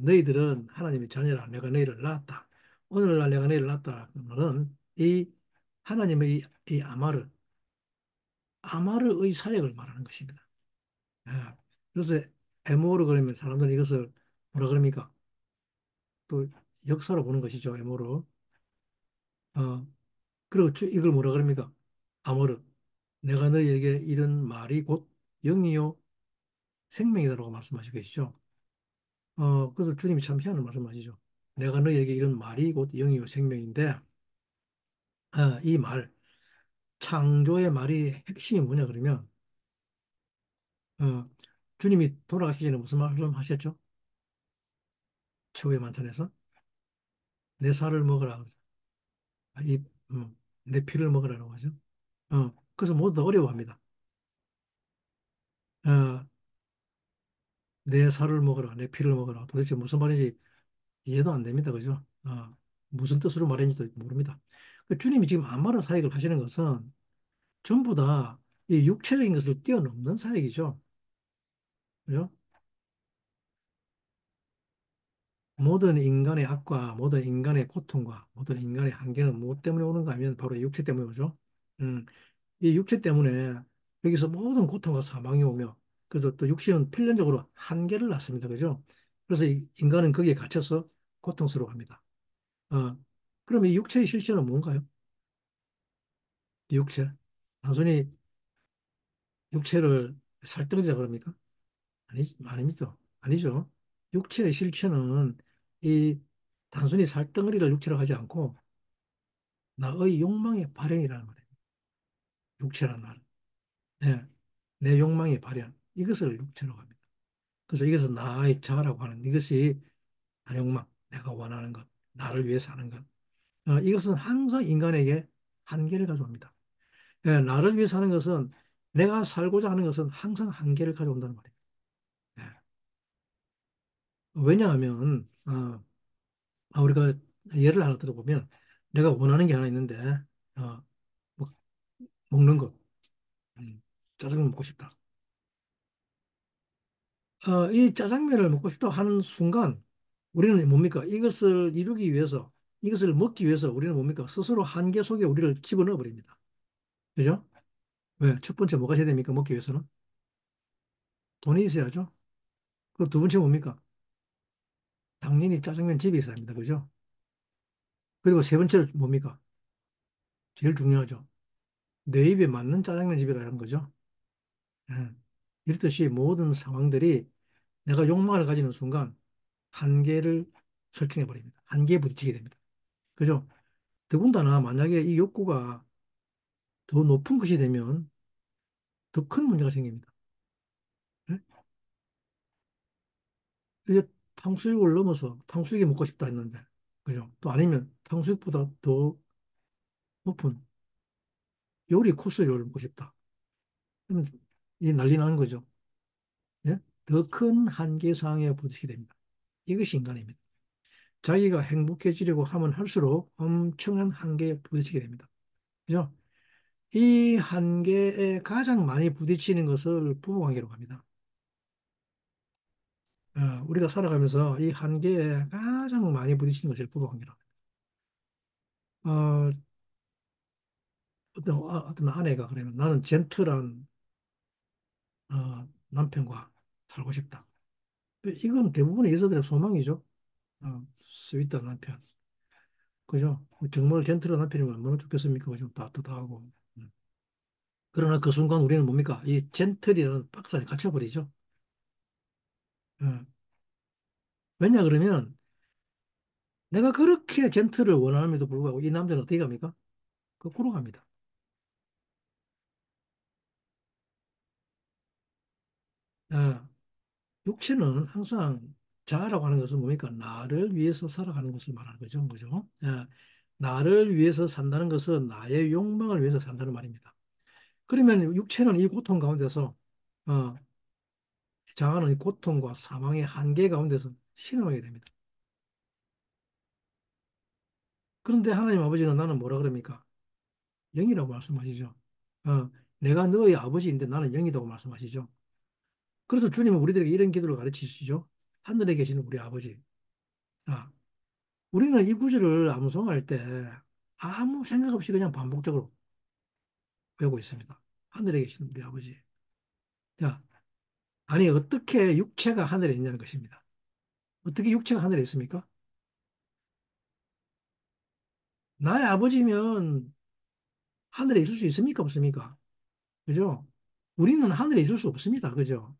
너희들은 하나님의 자녀라. 내가 너희를 낳았다. 오늘날 내가 너희를 낳았다. 그러면 이 하나님의 이 아마르의 사역을 말하는 것입니다. 예. 그래서 에모르 그러면 사람들은 이것을 뭐라 그럽니까? 또 역사로 보는 것이죠. 에모르. 어, 그리고 이걸 뭐라 그럽니까? 아모르. 내가 너희에게 이런 말이 곧 영이요 생명이다라고 말씀하시고 계시죠. 그래서 주님이 참 희한한 말씀하시죠. 내가 너희에게 이런 말이 곧 영이요 생명인데 이 말, 창조의 말이 핵심이 뭐냐 그러면 어, 주님이 돌아가시기 전에 무슨 말씀 하셨죠? 최후의 만찬에서 내 살을 먹으라. 아, 이, 내 피를 먹으라고 하죠. 그래서 모두 다 어려워합니다. 어, 내 살을 먹으라, 내 피를 먹으라. 도대체 무슨 말인지 이해도 안 됩니다. 그죠? 무슨 뜻으로 말했는지도 모릅니다. 주님이 지금 안마를 사역을 하시는 것은 전부 다 이 육체적인 것을 뛰어넘는 사역이죠. 그죠? 모든 인간의 악과 모든 인간의 고통과 모든 인간의 한계는 무엇 때문에 오는가 하면 바로 육체 때문에 오죠. 음, 이 육체 때문에 여기서 모든 고통과 사망이 오며 그래서 또 육신은 필연적으로 한계를 낳습니다. 그죠? 그래서 인간은 거기에 갇혀서 고통스러워합니다. 어, 그럼 이 육체의 실체는 뭔가요? 이 육체. 단순히 육체를 살덩이라 그럽니까? 아닙니다. 아니죠. 육체의 실체는 이 단순히 살덩어리를 육체로 하지 않고 나의 욕망의 발현이라는 말이에요. 육체란 말은. 예, 내 욕망의 발현. 이것을 육체라고 합니다. 그래서 이것은 나의 자아라고 하는 이것이 나 욕망, 내가 원하는 것, 나를 위해 사는 것. 이것은 항상 인간에게 한계를 가져옵니다. 예, 나를 위해 사는 것은 내가 살고자 하는 것은 항상 한계를 가져온다는 말이에요. 예. 왜냐하면 우리가 예를 하나 들어보면 내가 원하는 게 하나 있는데 어, 뭐, 먹는 것, 짜장면 먹고 싶다. 이 짜장면을 먹고 싶다 하는 순간 우리는 뭡니까? 이것을 이루기 위해서 이것을 먹기 위해서 우리는 뭡니까? 스스로 한계 속에 우리를 집어넣어 버립니다. 그죠? 왜? 첫 번째 뭐가 있어야 됩니까? 먹기 위해서는 돈이 있어야죠. 그리고 두 번째 뭡니까? 당연히 짜장면 집이 있어야 합니다. 그죠? 그리고 세 번째로 뭡니까? 제일 중요하죠. 내 입에 맞는 짜장면 집이라는 거죠. 예. 이렇듯이 모든 상황들이 내가 욕망을 가지는 순간 한계를 설정해 버립니다. 한계에 부딪히게 됩니다. 그죠? 더군다나 만약에 이 욕구가 더 높은 것이 되면 더 큰 문제가 생깁니다. 예? 이제 탕수육을 넘어서 탕수육이 먹고 싶다 했는데, 그죠? 또 아니면 탕수육보다 더 높은 요리 코스를 먹고 싶다. 그러면 이 난리 나는 거죠. 예? 더 큰 한계상에 부딪히게 됩니다. 이것이 인간입니다. 자기가 행복해지려고 하면 할수록 엄청난 한계에 부딪히게 됩니다. 그죠? 이 한계에 가장 많이 부딪히는 것을 부부관계로 합니다. 우리가 살아가면서 이 한계에 가장 많이 부딪히는 것을 부부관계로 합니다. 어, 어떤 아내가 그러면 나는 젠틀한 남편과 살고 싶다. 이건 대부분의 여자들의 소망이죠. 스윗한 남편. 그죠? 정말 젠틀한 남편이면 얼마나 좋겠습니까? 그죠? 따뜻하고. 음. 그러나 그 순간 우리는 뭡니까? 이 젠틀이라는 박스 안에 갇혀버리죠. 어. 왜냐 그러면 내가 그렇게 젠틀을 원함에도 불구하고 이 남자는 어떻게 갑니까? 거꾸로 갑니다. 어. 육체는 항상 자아라고 하는 것은 뭡니까? 나를 위해서 살아가는 것을 말하는 거죠. 그죠? 나를 위해서 산다는 것은 나의 욕망을 위해서 산다는 말입니다. 그러면 육체는 이 고통 가운데서 어, 자아는 이 고통과 사망의 한계 가운데서 신음하게 됩니다. 그런데 하나님 아버지는 나는 뭐라 그럽니까? 영이라고 말씀하시죠. 내가 너의 아버지인데 나는 영이라고 말씀하시죠. 그래서 주님은 우리들에게 이런 기도를 가르치시죠. 하늘에 계시는 우리 아버지. 아, 우리는 이 구절을 암송할 때 아무 생각 없이 그냥 반복적으로 외우고 있습니다. 하늘에 계시는 우리 아버지. 자, 아니 어떻게 육체가 하늘에 있냐는 것입니다. 어떻게 육체가 하늘에 있습니까? 나의 아버지면 하늘에 있을 수 있습니까? 없습니까? 그죠? 우리는 하늘에 있을 수 없습니다. 그죠?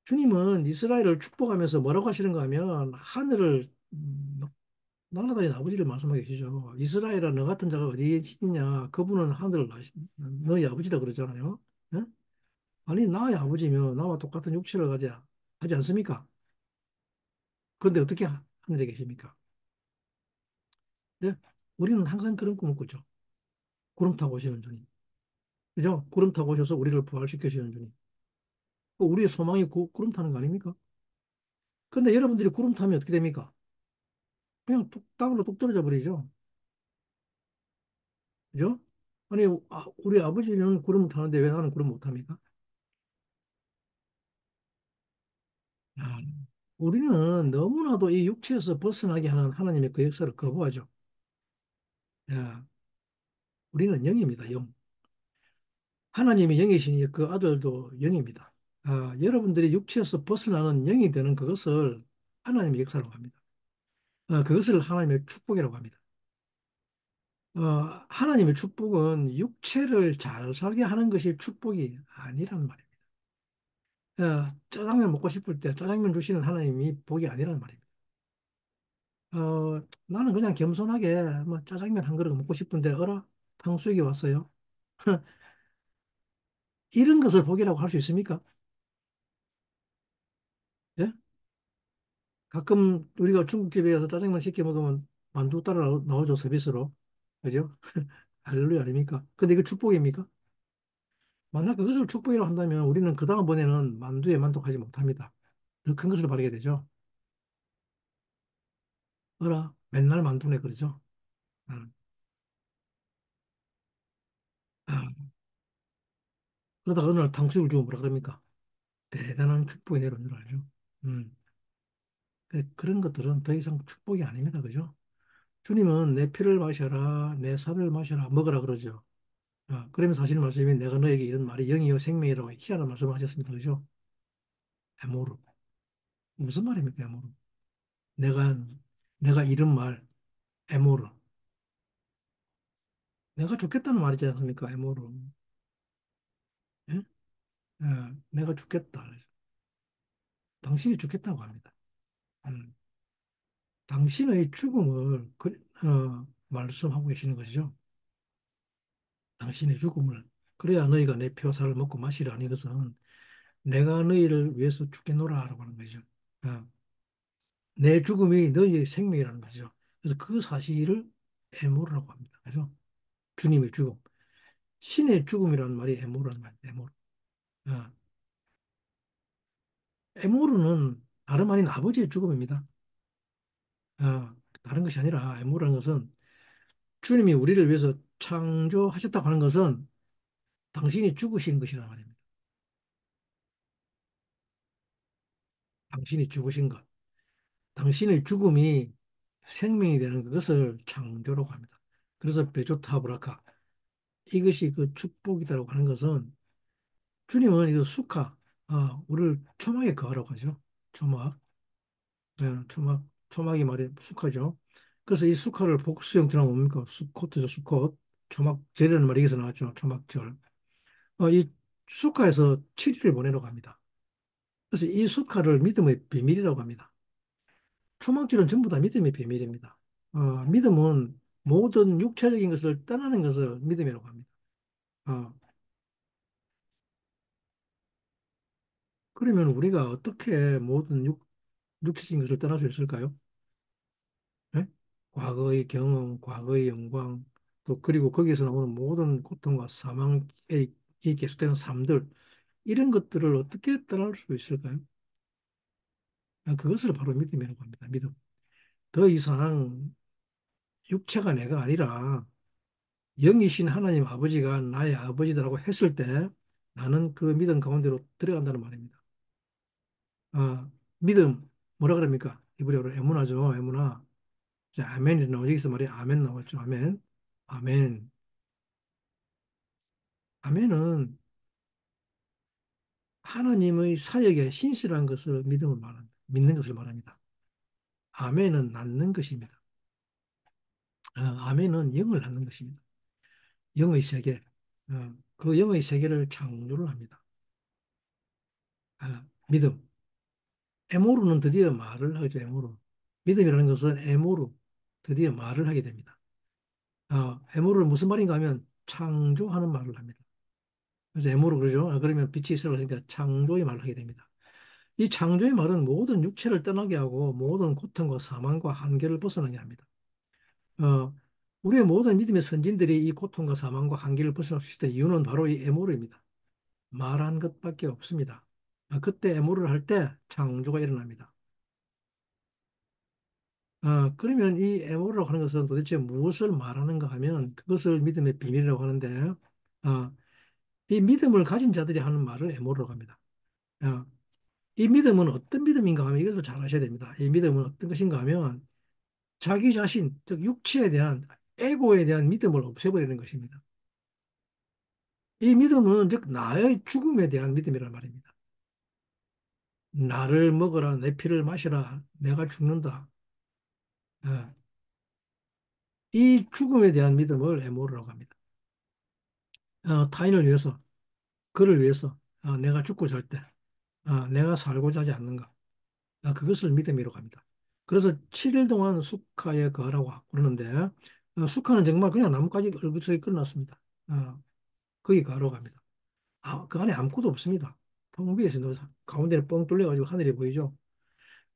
주님은 이스라엘을 축복하면서 뭐라고 하시는가 하면 하늘을 날아다니는 아버지를 말씀하고 계시죠. 이스라엘아 너 같은 자가 어디에 있느냐? 그분은 하늘을 너희 아버지다 그러잖아요. 예? 아니 나의 아버지면 나와 똑같은 육체를 가져 하지 않습니까? 그런데 어떻게 하늘에 계십니까? 예? 우리는 항상 그런 꿈을 꾸죠. 구름 타고 오시는 주님. 그죠? 구름 타고 오셔서 우리를 부활시켜 주시는 주님. 우리의 소망이 구름 타는 거 아닙니까? 그런데 여러분들이 구름 타면 어떻게 됩니까? 그냥 땅으로 뚝 떨어져 버리죠. 그죠? 아니, 우리 아버지는 구름을 타는데 왜 나는 구름 못 탑니까? 아, 우리는 너무나도 이 육체에서 벗어나게 하는 하나님의 그 역사를 거부하죠. 야, 우리는 영입니다, 영. 하나님이 영이시니 그 아들도 영입니다. 여러분들이 육체에서 벗어나는 영이 되는 그것을 하나님의 역사라고 합니다. 그것을 하나님의 축복이라고 합니다. 하나님의 축복은 육체를 잘 살게 하는 것이 축복이 아니라는 말입니다. 짜장면 먹고 싶을 때 짜장면 주시는 하나님이 복이 아니라는 말입니다. 나는 그냥 겸손하게 뭐 짜장면 한 그릇 먹고 싶은데 어라 탕수육이 왔어요. 이런 것을 복이라고 할 수 있습니까? 예? 가끔 우리가 중국집에 가서 짜장면 시켜 먹으면 만두 따라 나오죠 서비스로. 그죠? 할렐루야 아닙니까? 근데 이거 축복입니까? 만약 그것을 축복이라고 한다면 우리는 그 다음번에는 만두에 만족하지 못합니다. 더 큰 것을 바라게 되죠. 어라 맨날 만두네 그러죠. 음. 아, 그러다가 어느 날 탕수육을 주면 뭐라 그럽니까? 대단한 축복이 내려온 줄 알죠. 음. 그런 것들은 더 이상 축복이 아닙니다. 그죠? 주님은 내 피를 마셔라, 내 살을 마셔라, 먹으라 그러죠. 그러면서 하시는 말씀이 내가 너에게 이런 말이 영이요 생명이라고 희한한 말씀을 하셨습니다. 그죠? 에모르. 무슨 말입니까, 에모르? 내가, 내가 이런 말, 에모르. 내가 죽겠다는 말이지 않습니까, 에모르? 예? 내가 죽겠다. 당신이 죽겠다고 합니다. 음. 당신의 죽음을 말씀하고 계시는 것이죠. 당신의 죽음을. 그래야 너희가 내 뼈살을 먹고 마시라는 것은 내가 너희를 위해서 죽겠노라라고 하는 거죠. 어, 내 죽음이 너희의 생명이라는 거죠. 그래서 그 사실을 에모르라고 합니다. 그죠? 주님의 죽음. 신의 죽음이라는 말이 에모르라는 말이에요. 에모르. 어, 에모르는 다름 아닌 아버지의 죽음입니다. 다른 것이 아니라 에모르라는 것은 주님이 우리를 위해서 창조하셨다고 하는 것은 당신이 죽으신 것이란 말입니다. 당신이 죽으신 것. 당신의 죽음이 생명이 되는 그것을 창조라고 합니다. 그래서 베조타브라카 이것이 그 축복이다라고 하는 것은 주님은 이거 수카 우리를 초막에 거하라고 하죠. 초막. 초막이 말이 수카죠. 그래서 이 수카를 복수 형태로 뭡니까? 수코트죠, 수콧. 초막절이라는 말이 여기서 나왔죠. 초막절. 이 수카에서 7일을 보내라고 합니다. 그래서 이 수카를 믿음의 비밀이라고 합니다. 초막절은 전부 다 믿음의 비밀입니다. 믿음은 모든 육체적인 것을 떠나는 것을 믿음이라고 합니다. 어, 그러면 우리가 어떻게 모든 육체적인 것을 떠날 수 있을까요? 예? 과거의 경험, 과거의 영광, 또 그리고 거기에서 나오는 모든 고통과 사망에 이 계속되는 삶들, 이런 것들을 어떻게 떠날 수 있을까요? 그것을 바로 믿음이라고 합니다. 믿음. 더 이상 육체가 내가 아니라 영이신 하나님 아버지가 나의 아버지라고 했을 때 나는 그 믿음 가운데로 들어간다는 말입니다. 믿음, 뭐라 그럽니까? 이브리어로 에무나죠, 에무나. 자, 아멘이 나오죠. 여기서 말이 아멘 나왔죠. 아멘. 아멘. 아멘은 하나님의 사역에 신실한 것을 믿는 것을 말합니다. 아멘은 낳는 것입니다. 아멘은 영을 낳는 것입니다. 영의 세계. 그 영의 세계를 창조를 합니다. 믿음. 에모르는 드디어 말을 하죠. 에모르. 믿음이라는 것은 에모르. 드디어 말을 하게 됩니다. 에모르는 무슨 말인가 하면 창조하는 말을 합니다. 그래서 에모르 그러죠. 그러면 빛이 있으라고 했으니까 창조의 말을 하게 됩니다. 이 창조의 말은 모든 육체를 떠나게 하고 모든 고통과 사망과 한계를 벗어나게 합니다. 어, 우리의 모든 믿음의 선진들이 이 고통과 사망과 한계를 벗어날 수 있었던 이유는 바로 이 에모르입니다. 말한 것밖에 없습니다. 그때 에모르를 할 때 창조가 일어납니다. 그러면 이 에모르라고 하는 것은 도대체 무엇을 말하는가 하면 그것을 믿음의 비밀이라고 하는데 어, 이 믿음을 가진 자들이 하는 말을 에모르라고 합니다. 어, 이 믿음은 어떤 믿음인가 하면 이것을 잘 아셔야 됩니다. 이 믿음은 어떤 것인가 하면 자기 자신, 즉 육체에 대한 에고에 대한 믿음을 없애버리는 것입니다. 이 믿음은 즉 나의 죽음에 대한 믿음이란 말입니다. 나를 먹어라, 내 피를 마시라, 내가 죽는다. 예. 이 죽음에 대한 믿음을 에모르라고 합니다. 타인을 위해서, 그를 위해서, 내가 죽고 살 때, 내가 살고자 하지 않는가. 그것을 믿음이라고 합니다. 그래서 7일 동안 숙카에 거하라고 그러는데, 숙카는 정말 그냥 나뭇가지 얼굴에 끌어놨습니다. 거기 거하라고 합니다. 그 안에 아무것도 없습니다. 텅 비어 있습니다. 가운데를 뻥 뚫려가지고 하늘이 보이죠.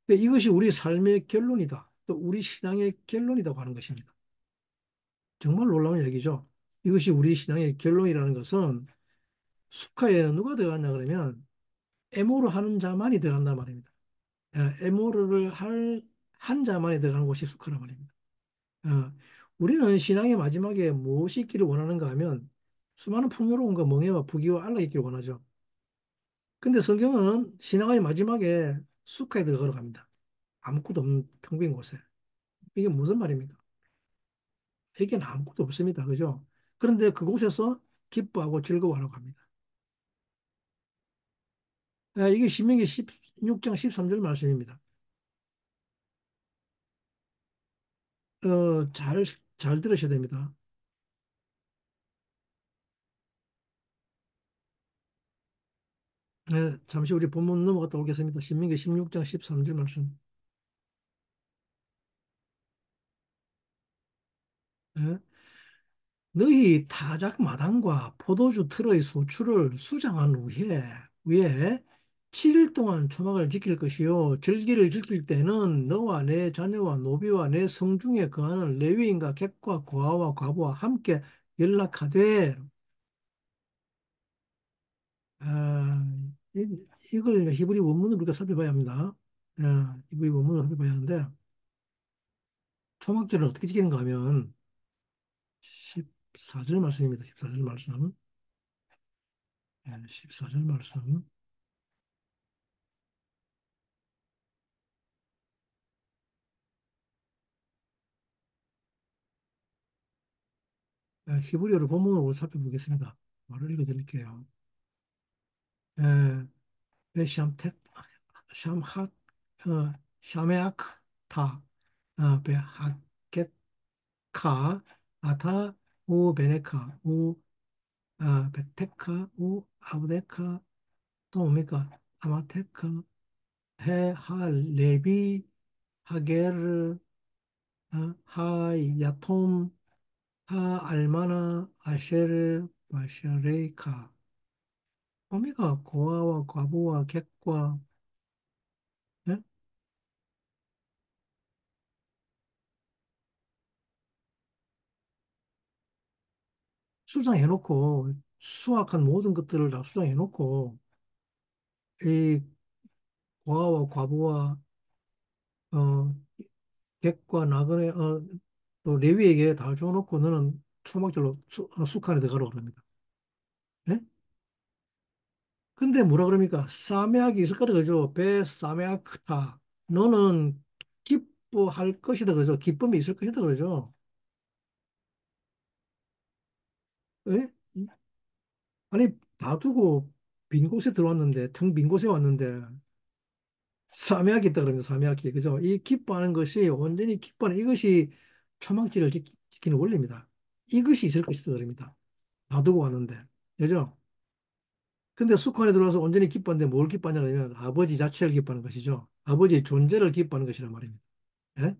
근데 이것이 우리 삶의 결론이다. 또 우리 신앙의 결론이라고 하는 것입니다. 정말 놀라운 얘기죠. 이것이 우리 신앙의 결론이라는 것은 숙카에는 누가 들어갔냐 그러면 에모로 하는 자만이 들어간단 말입니다. 에모르를 한 자만이 들어가는 곳이 숙카란 말입니다. 어, 우리는 신앙의 마지막에 무엇이 있기를 원하는가 하면 수많은 풍요로움과 명예와 부귀와 안락이 있기를 원하죠. 근데 성경은 신앙의 마지막에 숙카에 들어가러 갑니다. 아무것도 없는 텅 빈 곳에. 이게 무슨 말입니까? 이게는 아무것도 없습니다. 그죠? 그런데 그곳에서 기뻐하고 즐거워하라고 합니다. 이게 신명기 16장 13절 말씀입니다. 잘 들으셔야 됩니다. 잠시 우리 본문 넘어갔다 오겠습니다. 신명기 16장 13절 말씀. 예? 너희 타작 마당과 포도주 틀의 수출을 수장한 후에 7일 동안 초막을 지킬 것이요 절기를 지킬 때는 너와 내 자녀와 노비와 내 성중에 거하는 레위인과 객과 고아와 과부와 함께 연락하되 아, 이걸 히브리 원문을 우리가 살펴봐야 합니다. 히브리 원문을 살펴봐야 하는데 초막절을 어떻게 지키는가 하면 14절 말씀입니다. 14절 말씀. 14절 말씀. 히브리어를 본문으로 살펴보겠습니다. 말을 읽어드릴게요. 에, 베샴텍, 샴핫, 샤메아크, 베하켓카, 아타, 우, 베네카, 베테카, 아브데카, 또 뭡니까? 아마테카, 레비, 하게르, 야톰, 알마나, 아쉐르, 바샤레이카. 어미가 고아와 과부와 객과 예? 수장해놓고 수확한 모든 것들을 다 수장해놓고 이 고아와 과부와 어, 객과 나그네 또 레위에게 다 줘놓고 너는 초막절로 숙한에 들어가라고 그럽니다. 예? 근데 뭐라 그럽니까? 사메악이 있을 거다 그러죠. 베 사메악타 너는 기뻐할 것이다 그러죠. 기쁨이 있을 것이다 그러죠. 예? 아니 놔두고 빈 곳에 들어왔는데 텅 빈 곳에 왔는데 삼회학이 있다 그럽니다. 삼회학이 그죠? 이 기뻐하는 것이 온전히 기뻐하는 이것이 초막절을 지키는 원리입니다. 이것이 있을 것이다 그럽니다. 놔두고 왔는데 그죠? 근데 숙관에 들어와서 온전히 기뻐하는데 뭘 기뻐하냐 그러면 아버지 자체를 기뻐하는 것이죠. 아버지의 존재를 기뻐하는 것이란 말입니다. 예?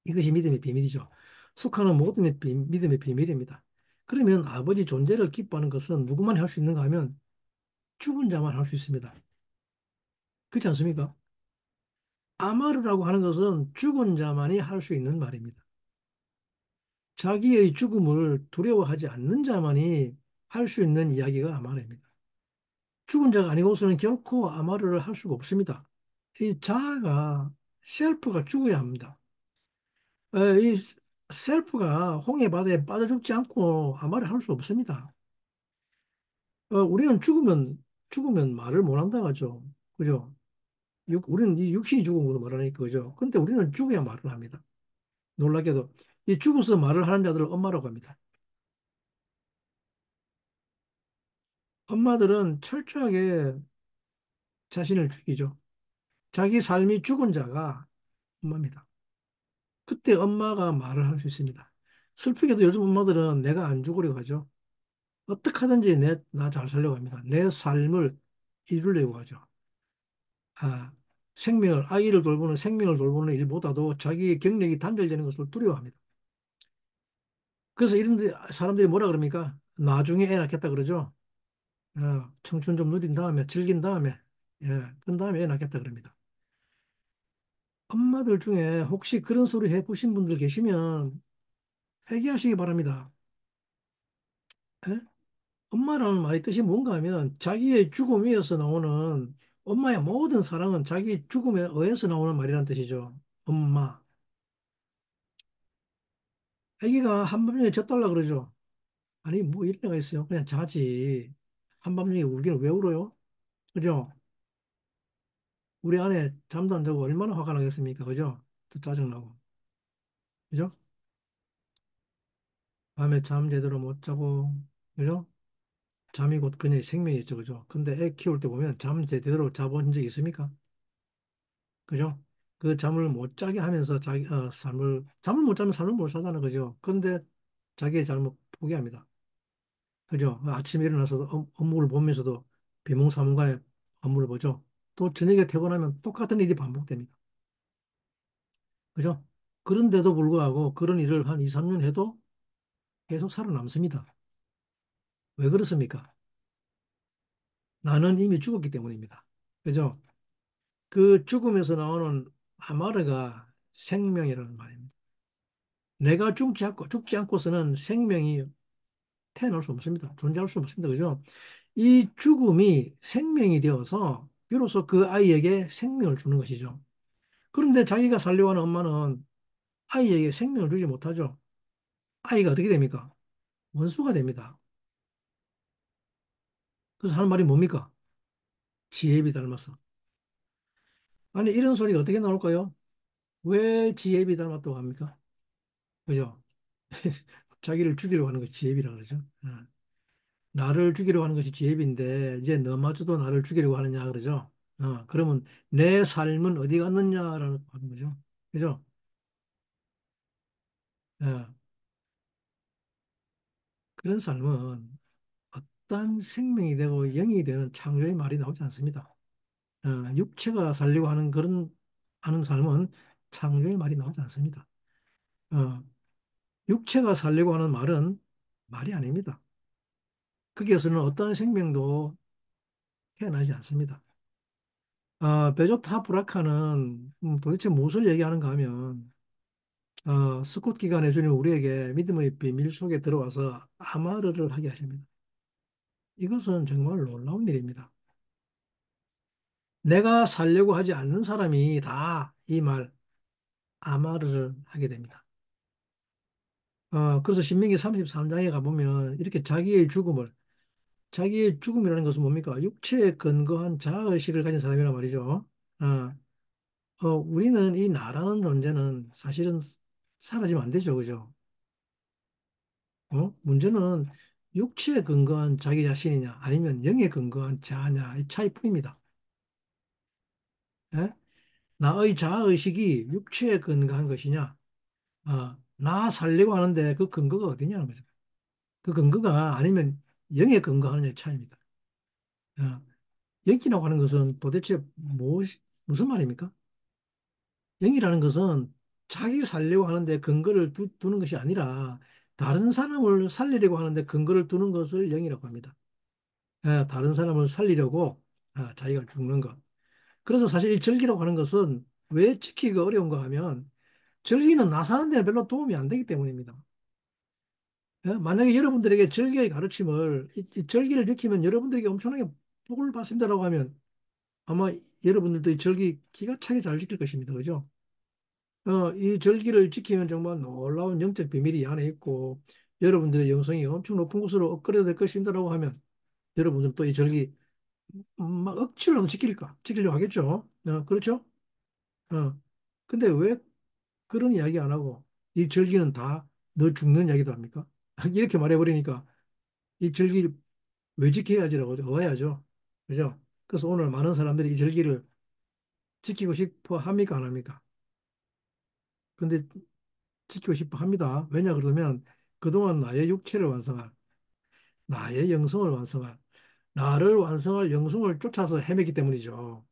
이것이 믿음의 비밀이죠. 숙화는 모든 믿음의 비밀입니다. 그러면 아버지 존재를 기뻐하는 것은 누구만 할 수 있는가 하면 죽은 자만 할 수 있습니다. 그렇지 않습니까? 아마르라고 하는 것은 죽은 자만이 할 수 있는 말입니다. 자기의 죽음을 두려워하지 않는 자만이 할 수 있는 이야기가 아마르입니다. 죽은 자가 아니고서는 결코 아마르를 할 수가 없습니다. 이 자아가, 셀프가 죽어야 합니다. 이 셀프가 홍해 바다에 빠져 죽지 않고 아마르를 할 수 없습니다. 우리는 죽으면 말을 못 한다고 하죠. 그죠? 우리는 이 육신이 죽은 것으로 말하니까 그죠? 근데 우리는 죽어야 말을 합니다. 놀랍게도 이 죽어서 말을 하는 자들을 엄마라고 합니다. 엄마들은 철저하게 자신을 죽이죠. 자기 삶이 죽은 자가 엄마입니다. 그때 엄마가 말을 할 수 있습니다. 슬프게도 요즘 엄마들은 내가 안 죽으려고 하죠. 어떻게 하든지 나 잘 살려고 합니다. 내 삶을 이루려고 하죠. 아, 아이를 돌보는 생명을 돌보는 일보다도 자기의 경력이 단절되는 것을 두려워합니다. 그래서 이런 사람들이 뭐라 그럽니까? 나중에 애 낳겠다 그러죠. 청춘 좀 누린 다음에, 즐긴 다음에, 그런 다음에 애 낳겠다 그럽니다. 엄마들 중에 혹시 그런 소리 해보신 분들 계시면 회개하시기 바랍니다. 예? 엄마라는 말의 뜻이 뭔가 하면 자기의 죽음 위에서 나오는 엄마의 모든 사랑은 자기 죽음에 의해서 나오는 말이라는 뜻이죠. 엄마. 아기가 한밤중에 젖달라 그러죠. 아니, 뭐 이런 애가 있어요. 그냥 자지. 한밤중에 울기는 왜 울어요? 그죠? 우리 아내 잠도 안 자고 얼마나 화가 나겠습니까? 그죠? 또 짜증나고. 그죠? 밤에 잠 제대로 못 자고. 그죠? 잠이 곧 그녀의 생명이죠. 그죠? 근데 애 키울 때 보면 잠 제대로 자본 적 있습니까? 그죠? 그 잠을 못 자게 하면서 잠을 못 자면 삶을 못 사잖아. 그죠? 근데 자기의 잘못 포기합니다. 그죠? 아침에 일어나서 업무를 보면서도 비몽사몽간에 업무를 보죠. 또 저녁에 퇴근하면 똑같은 일이 반복됩니다. 그죠? 그런데도 불구하고 그런 일을 한 2, 3년 해도 계속 살아남습니다. 왜 그렇습니까? 나는 이미 죽었기 때문입니다. 그죠? 그 죽음에서 나오는 아마르가 생명이라는 말입니다. 내가 죽지 않고서는 생명이 태어날 수 없습니다. 존재할 수 없습니다. 그죠? 이 죽음이 생명이 되어서 비로소 그 아이에게 생명을 주는 것이죠. 그런데 자기가 살려고 하는 엄마는 아이에게 생명을 주지 못하죠. 아이가 어떻게 됩니까? 원수가 됩니다. 그래서 하는 말이 뭡니까? 지혜비 닮았어. 아니, 이런 소리가 어떻게 나올까요? 왜 지혜비 닮았다고 합니까? 그죠? 자기를 죽이려고 하는 것이 지혜비라 그러죠. 나를 죽이려고 하는 것이 지혜비인데, 이제 너마저도 나를 죽이려고 하느냐 그러죠. 그러면 내 삶은 어디 갔느냐라는 거죠. 그죠? 예, 그런 삶은 어떤 생명이 되고 영이 되는 창조의 말이 나오지 않습니다. 육체가 살려고 하는 하는 삶은 창조의 말이 나오지 않습니다. 어, 육체가 살려고 하는 말은 말이 아닙니다. 거기에서는 어떤 생명도 태어나지 않습니다. 베조타 브라카는 도대체 무엇을 얘기하는가 하면 스콧 기간의 주님 우리에게 믿음의 비밀 속에 들어와서 아마르를 하게 하십니다. 이것은 정말 놀라운 일입니다. 내가 살려고 하지 않는 사람이 다 이 말 아마르를 하게 됩니다. 그래서 신명기 33장에 가보면 이렇게 자기의 죽음이라는 것은 뭡니까? 육체에 근거한 자아의식을 가진 사람이란 말이죠. 어, 우리는 이 나라는 존재는 사실은 사라지면 안 되죠. 그죠? 문제는 육체에 근거한 자기 자신이냐 아니면 영에 근거한 자아냐 이 차이뿐입니다. 예? 나의 자아의식이 육체에 근거한 것이냐 나 살려고 하는데 그 근거가 어디냐는 거죠. 그 근거가 아니면 영에 근거하느냐의 차이입니다. 어, 영이라고 하는 것은 도대체 무슨 말입니까? 영이라는 것은 자기 살려고 하는데 근거를 두는 것이 아니라 다른 사람을 살리려고 하는데 근거를 두는 것을 영이라고 합니다. 다른 사람을 살리려고 자기가 죽는 것. 그래서 사실 이 절기라고 하는 것은 왜 지키기가 어려운가 하면 절기는 나 사는 데는 별로 도움이 안 되기 때문입니다. 만약에 여러분들에게 절기의 가르침을 이 절기를 지키면 여러분들에게 엄청나게 복을 받습니다라고 하면 아마 여러분들도 이 절기 기가 차게 잘 지킬 것입니다. 그죠? 이 절기를 지키면 정말 놀라운 영적 비밀이 이 안에 있고 여러분들의 영성이 엄청 높은 곳으로 업그레이드 될 것입니다라고 하면 여러분들은 또 이 절기 막 억지로라도 지키려고 하겠죠. 그렇죠? 어. 근데 왜 그런 이야기 안 하고 이 절기는 다 너 죽는 이야기도 합니까? 이렇게 말해버리니까 이 절기 왜 지켜야지라고 오해하죠. 그죠? 그래서 오늘 많은 사람들이 이 절기를 지키고 싶어 합니까? 안 합니까? 근데 지키고 싶어 합니다. 왜냐 그러면 그동안 나의 육체를 완성할, 나의 영성을 완성할, 나를 완성할 영성을 쫓아서 헤맸기 때문이죠.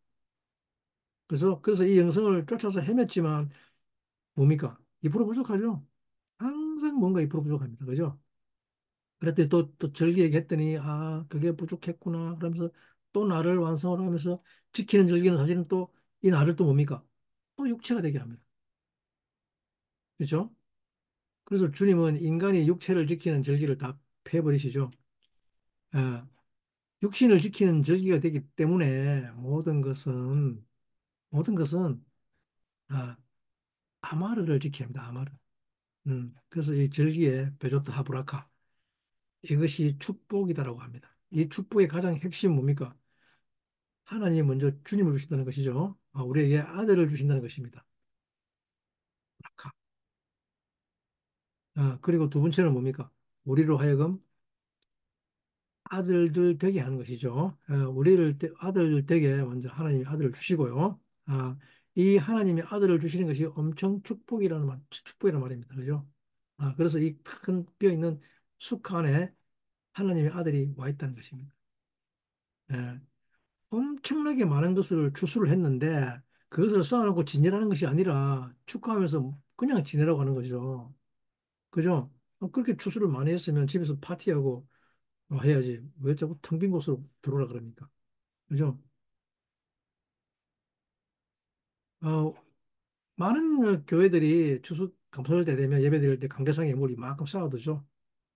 그래서 이 영성을 쫓아서 헤맸지만 뭡니까? 2% 부족하죠. 항상 뭔가 2% 부족합니다. 그죠? 그랬더니 또 절기 얘기했더니 아 그게 부족했구나 그러면서 또 나를 완성을 하면서 지키는 절기는 사실은 또 이 나를 또 뭡니까? 또 육체가 되게 합니다. 그렇죠? 그래서 주님은 인간이 육체를 지키는 절기를 다 패버리시죠. 예, 육신을 지키는 절기가 되기 때문에 모든 것은 아, 아마르를 지켜야 합니다. 아마르. 그래서 이 절기에 베조트 하브라카 이것이 축복이다라고 합니다. 이 축복의 가장 핵심 뭡니까? 하나님이 먼저 주님을 주신다는 것이죠. 우리에게 아들을 주신다는 것입니다. 라카. 그리고 두 번째는 뭡니까? 우리로 하여금 아들들 되게 하는 것이죠. 아들 되게 먼저 하나님이 아들을 주시고요. 이 하나님이 아들을 주시는 것이 엄청 축복이라는 말입니다. 그죠? 그래서 이 큰 뼈 있는 숲 안에 하나님의 아들이 와 있다는 것입니다. 예, 엄청나게 많은 것을 추수를 했는데 그것을 쌓아놓고 진열하는 것이 아니라 축하하면서 그냥 지내라고 하는 거죠. 그죠? 그렇게 추수를 많이 했으면 집에서 파티하고 해야지. 왜 자꾸 텅 빈 곳으로 들어오라 그럽니까? 그죠? 어, 많은 교회들이 추수 감사절 때 되면 예배 드릴 때 강대상에 물 이만큼 쌓아두죠.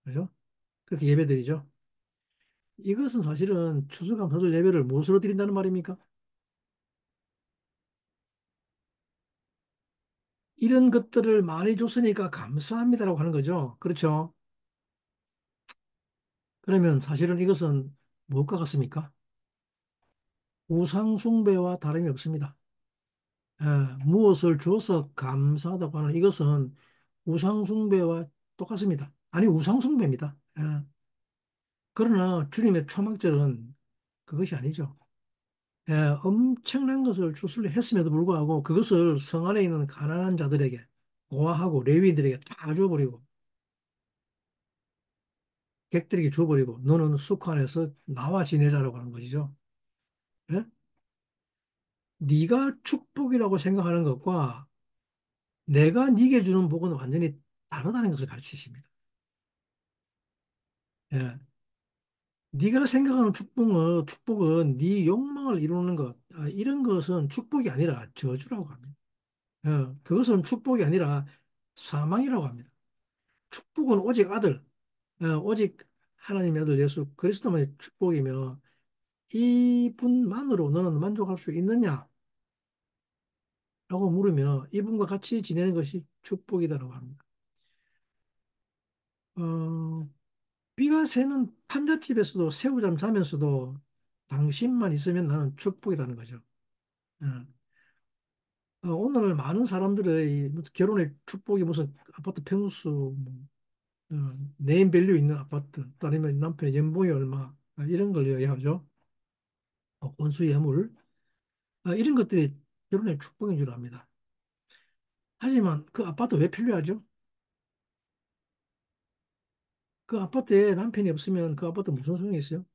그죠? 그렇게 예배 드리죠. 이것은 사실은 추수감사절 예배를 무엇으로 드린다는 말입니까? 이런 것들을 많이 줬으니까 감사합니다라고 하는 거죠. 그렇죠? 그러면 사실은 이것은 무엇과 같습니까? 우상숭배와 다름이 없습니다. 예, 무엇을 줘서 감사하다고 하는 이것은 우상숭배와 똑같습니다. 아니, 우상숭배입니다. 예. 그러나 주님의 초막절은 그것이 아니죠. 예, 엄청난 것을 주술을 했음에도 불구하고 그것을 성 안에 있는 가난한 자들에게 고아하고 레위인들에게 다 줘버리고 객들에게 줘버리고 너는 숲 안에서 나와 지내자라고 하는 것이죠. 예? 네가 축복이라고 생각하는 것과 내가 네게 주는 복은 완전히 다르다는 것을 가르치십니다. 예. 네가 생각하는 축복은 네 욕망을 이루는 것, 이런 것은 축복이 아니라 저주라고 합니다. 그것은 축복이 아니라 사망이라고 합니다. 축복은 오직 아들, 오직 하나님의 아들 예수 그리스도만의 축복이며 이분만으로 너는 만족할 수 있느냐라고 물으며 이분과 같이 지내는 것이 축복이다라고 합니다. 어, 비가 새는 판잣집에서도 새우잠 자면서도 당신만 있으면 나는 축복이라는 거죠. 어, 오늘 많은 사람들의 무슨 결혼의 축복이 무슨 아파트 평수, 뭐, 네임밸류 있는 아파트, 또 아니면 남편의 연봉이 얼마, 이런 걸 이야기하죠. 혼수 예물, 이런 것들이 결혼의 축복인 줄 압니다. 하지만 그 아파트 왜 필요하죠? 그 아파트에 남편이 없으면 그 아파트 무슨 소용이 있어요?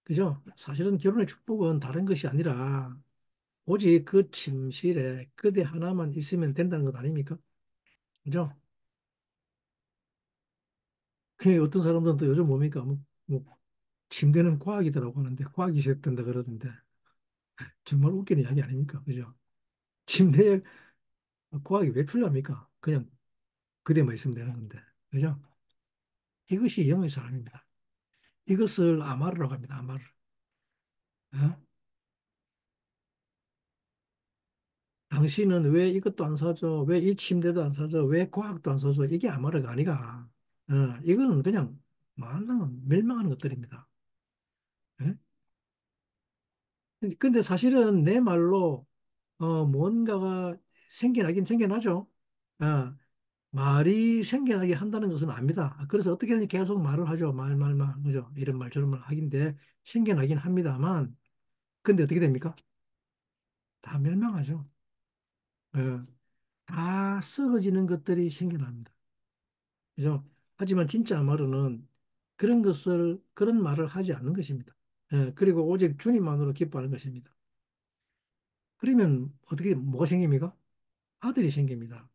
그죠? 사실은 결혼의 축복은 다른 것이 아니라 오직 그 침실에 그대 하나만 있으면 된다는 것 아닙니까? 그죠? 그 어떤 사람들은 또 요즘 뭡니까? 뭐 침대는 과학이다라고 하는데 과학이 시작된다 그러던데 정말 웃기는 이야기 아닙니까? 그죠? 침대에 과학이 왜 필요합니까? 그냥 그대만 있으면 되는 건데. 그죠? 이것이 영의 사람입니다. 이것을 아마르라고 합니다. 아마르. 어? 당신은 왜 이것도 안 사줘? 왜 이 침대도 안 사줘? 왜 과학도 안 사줘? 이게 아마르가 아니가. 이거는 그냥 만나는 멸망하는 것들입니다. 예? 근데 사실은 내 말로 뭔가가 생겨나긴 생겨나죠. 어, 말이 생겨나게 한다는 것은 압니다. 그래서 어떻게든 계속 말을 하죠. 말, 그죠? 이런 말, 저런 말 하긴데 생겨나긴 합니다만 근데 어떻게 됩니까? 다 멸망하죠. 예, 다 썩어지는 것들이 생겨납니다. 그죠? 하지만 진짜 아마르는 그런 말을 하지 않는 것입니다. 예, 그리고 오직 주님만으로 기뻐하는 것입니다. 그러면 어떻게, 뭐가 생깁니까? 아들이 생깁니다.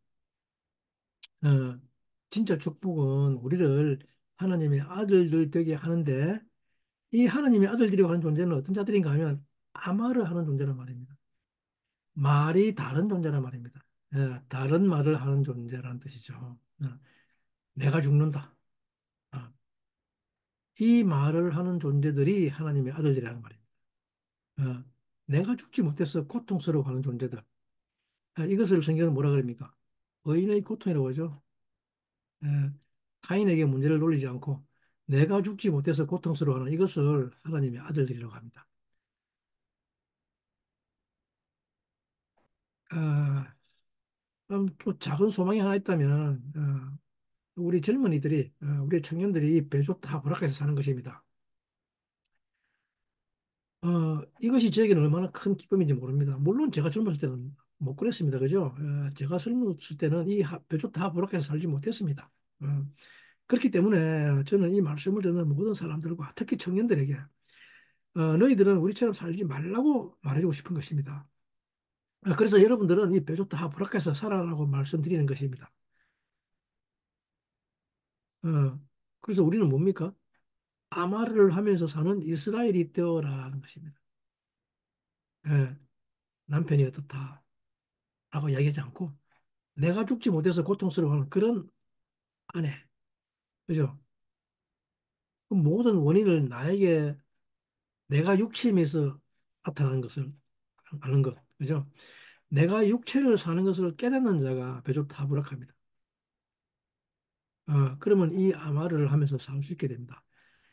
어, 진짜 축복은 우리를 하나님의 아들들 되게 하는데 이 하나님의 아들들이라고 하는 존재는 어떤 자들인가 하면 아마르 하는 존재란 말입니다. 말이 다른 존재란 말입니다. 다른 말을 하는 존재라는 뜻이죠. 내가 죽는다. 어, 이 말을 하는 존재들이 하나님의 아들들이라는 말입니다. 어, 내가 죽지 못해서 고통스러워하는 존재들. 이것을 성경은 뭐라 그럽니까? 의인의 고통이라고 하죠. 예, 타인에게 문제를 돌리지 않고 내가 죽지 못해서 고통스러워하는 이것을 하나님의 아들들이라고 합니다. 아, 또 작은 소망이 하나 있다면 우리 젊은이들이 우리 청년들이 배조 다 불락해서 사는 것입니다. 이것이 저에게는 얼마나 큰 기쁨인지 모릅니다. 물론 제가 젊었을 때는 못 그랬습니다. 그죠? 제가 젊었을 때는 배조 다 불락해서 살지 못했습니다. 어, 그렇기 때문에 저는 이 말씀을 듣는 모든 사람들과 특히 청년들에게 너희들은 우리처럼 살지 말라고 말해주고 싶은 것입니다. 그래서 여러분들은 이 배조 다 불락해서 살아라고 말씀드리는 것입니다. 어, 그래서 우리는 뭡니까? 아말을 하면서 사는 이스라엘이 되어라는 것입니다. 예, 남편이 어떻다라고 이야기하지 않고 내가 죽지 못해서 고통스러워하는 그런 아내, 그죠? 그 모든 원인을 나에게 내가 육체임에서 나타나는 것을 아는 것, 그죠? 내가 육체를 사는 것을 깨닫는 자가 배조타불락합니다. 그러면 이 아말을 하면서 살 수 있게 됩니다.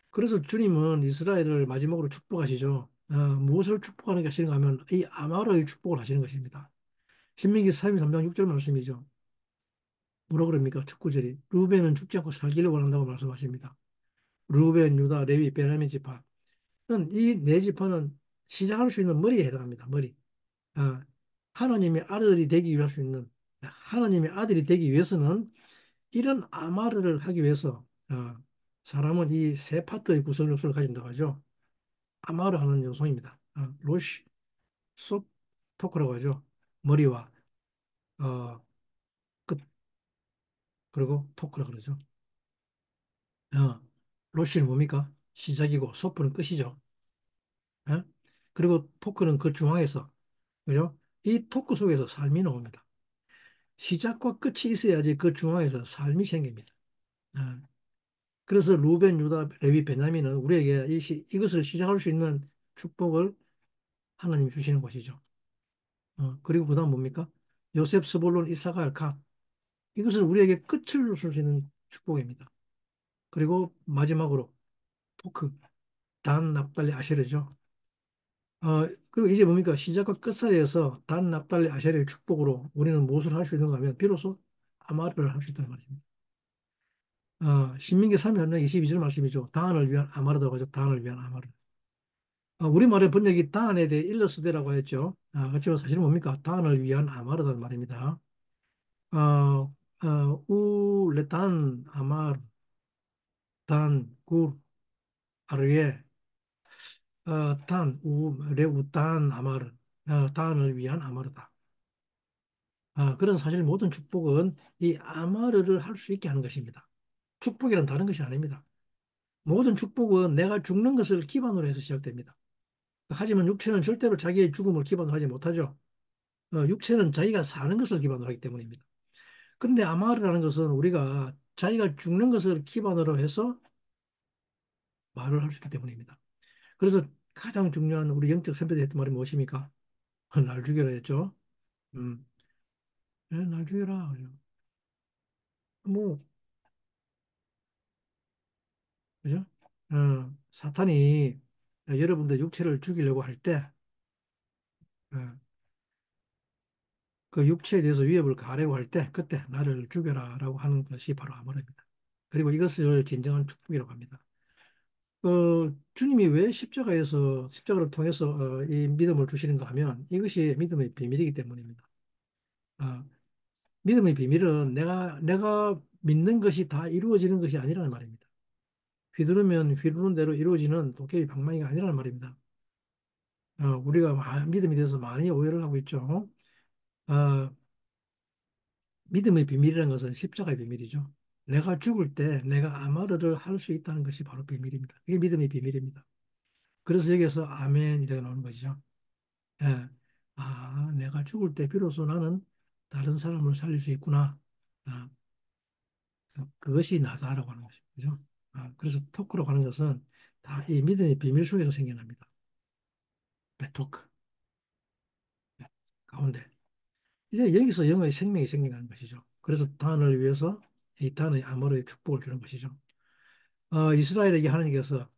그래서 주님은 이스라엘을 마지막으로 축복하시죠. 무엇을 축복하는 게 하시는가 하면 이 아말의 축복을 하시는 것입니다. 신명기 33장 6절 말씀이죠. 뭐라 그럽니까? 첫 구절이 루벤은 죽지 않고 살기를 원한다고 말씀하십니다. 루벤, 유다, 레위, 베냐민 지파. 이 네 지파는 시작할 수 있는 머리에 해당합니다. 머리. 어, 하나님의 아들이 되기 위할 수 있는 하나님의 아들이 되기 위해서는 이런 아마르를 하기 위해서 사람은 이 세 파트의 구성 요소를 가진다고 하죠. 아마르 하는 요소입니다. 로시, 속, 토크라고 하죠. 머리와 끝, 그리고 토크라 그러죠. 어, 로시는 뭡니까? 시작이고 소프는 끝이죠. 어? 그리고 토크는 그 중앙에서 그죠? 이 토크 속에서 삶이 나옵니다. 시작과 끝이 있어야지 그 중앙에서 삶이 생깁니다. 어, 그래서 루벤, 유다, 레위, 베냐민은 우리에게 이것을 시작할 수 있는 축복을 하나님 주시는 것이죠. 그리고 그다음 뭡니까? 요셉, 스볼론, 이사갈, 갓. 이것은 우리에게 끝을 줄 수 있는 축복입니다. 그리고 마지막으로 토크, 단, 납달리, 아쉐르죠. 그리고 이제 뭡니까? 시작과 끝 사이에서 단, 납달리, 아쉐르의 축복으로 우리는 무엇을 할 수 있는가 하면 비로소 아마르를 할 수 있다는 말입니다. 신민기 3장 22절 말씀이죠. 다한을 위한 아마르다고 하죠. 다한을 위한 아마르. 우리말의 번역이 다한에 대해 일러스되라고 했죠. 그렇지만 사실은 뭡니까? 다한을 위한 아마르다는 말입니다. 우레단 아마르 단 구 아르예 단 우 레우단 아마르 단을 위한 아마르다. 그래서 사실 모든 축복은 이 아마르를 할 수 있게 하는 것입니다. 축복이란 다른 것이 아닙니다. 모든 축복은 내가 죽는 것을 기반으로 해서 시작됩니다. 하지만 육체는 절대로 자기의 죽음을 기반으로 하지 못하죠. 육체는 자기가 사는 것을 기반으로 하기 때문입니다. 그런데 아마르라는 것은 우리가 자기가 죽는 것을 기반으로 해서 말을 할 수 있기 때문입니다. 그래서 가장 중요한 우리 영적 선배들이 했던 말이 무엇입니까? 날 죽여라 했죠. 음, 날 죽여라. 뭐, 그죠? 사탄이 여러분들 육체를 죽이려고 할 때, 어, 그 육체에 대해서 위협을 가하려고 할 때, 그때 나를 죽여라라고 하는 것이 바로 아모르입니다. 그리고 이것을 진정한 축복이라고 합니다. 주님이 왜 십자가를 통해서 이 믿음을 주시는가 하면 이것이 믿음의 비밀이기 때문입니다. 어, 믿음의 비밀은 내가 믿는 것이 다 이루어지는 것이 아니라는 말입니다. 휘두르면 휘두른 대로 이루어지는 도깨비 방망이가 아니라는 말입니다. 우리가 믿음에 대해서 많이 오해를 하고 있죠. 어, 믿음의 비밀이라는 것은 십자가의 비밀이죠. 내가 죽을 때 내가 아마르를 할 수 있다는 것이 바로 비밀입니다. 이게 믿음의 비밀입니다. 그래서 여기서 아멘이라고 나오는 것이죠. 예. 내가 죽을 때 비로소 나는 다른 사람을 살릴 수 있구나. 아, 그것이 나다라고 하는 것이죠. 그죠? 그래서 토크라고 하는 것은 다 이 믿음의 비밀 속에서 생겨납니다. 베토크 가운데. 이제 여기서 영의 생명이 생겨나는 것이죠. 그래서 단을 위해서 이 단의 아모르의 축복을 주는 것이죠. 이스라엘에게 하나님께서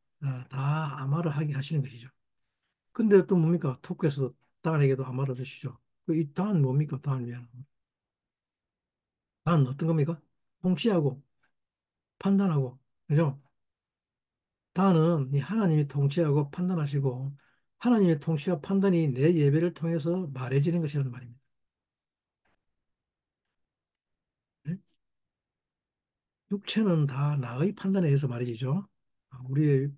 다 아마를 하게 하시는 것이죠. 근데 또 뭡니까? 토크에서도 단에게도 아마를 주시죠. 이단 뭡니까? 단을 위한. 단은 어떤 겁니까? 통치하고 판단하고, 그죠? 단은 이 하나님이 통치하고 판단하시고 하나님의 통치와 판단이 내 예배를 통해서 말해지는 것이라는 말입니다. 네? 육체는 다 나의 판단에 의해서 말해지죠. 우리의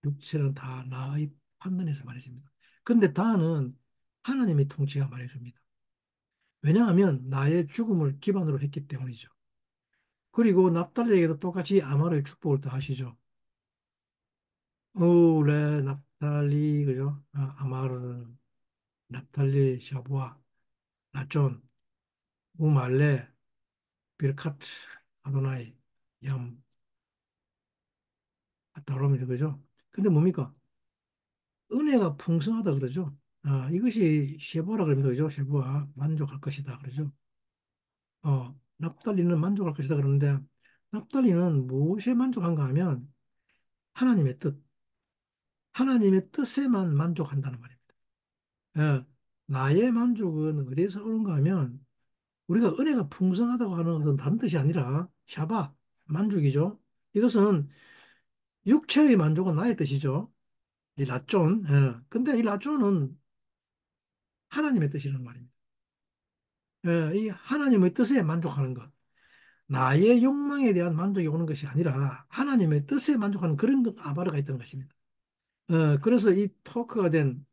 육체는 다 나의 판단에서 말해집니다. 근데 단은 하나님의 통치가 말해줍니다. 왜냐하면 나의 죽음을 기반으로 했기 때문이죠. 그리고 납달리에게도 똑같이 아마르의 축복을 또 하시죠. 레 납달리 그죠? 아마르 납달리 샤보아 나존 우말레 비르카트 아도나이 얌 아따로미 그죠? 근데 뭡니까? 은혜가 풍성하다 그러죠. 이것이 쉐보라 그럽니다. 그죠? 쉐보아 만족할 것이다 그러죠. 납달리는 만족할 것이다 그러는데 납달리는 무엇에 만족한가 하면 하나님의 뜻, 하나님의 뜻에만 만족한다는 말입니다. 예, 나의 만족은 어디에서 오는가 하면 우리가 은혜가 풍성하다고 하는 것은 다른 뜻이 아니라 샤바, 만족이죠. 이것은 육체의 만족은 나의 뜻이죠. 이 라존. 근데 이 라존은 하나님의 뜻이라는 말입니다. 이 하나님의 뜻에 만족하는 것. 나의 욕망에 대한 만족이 오는 것이 아니라 하나님의 뜻에 만족하는 그런 아바르가 있다는 것입니다. 그래서 이 토크가 된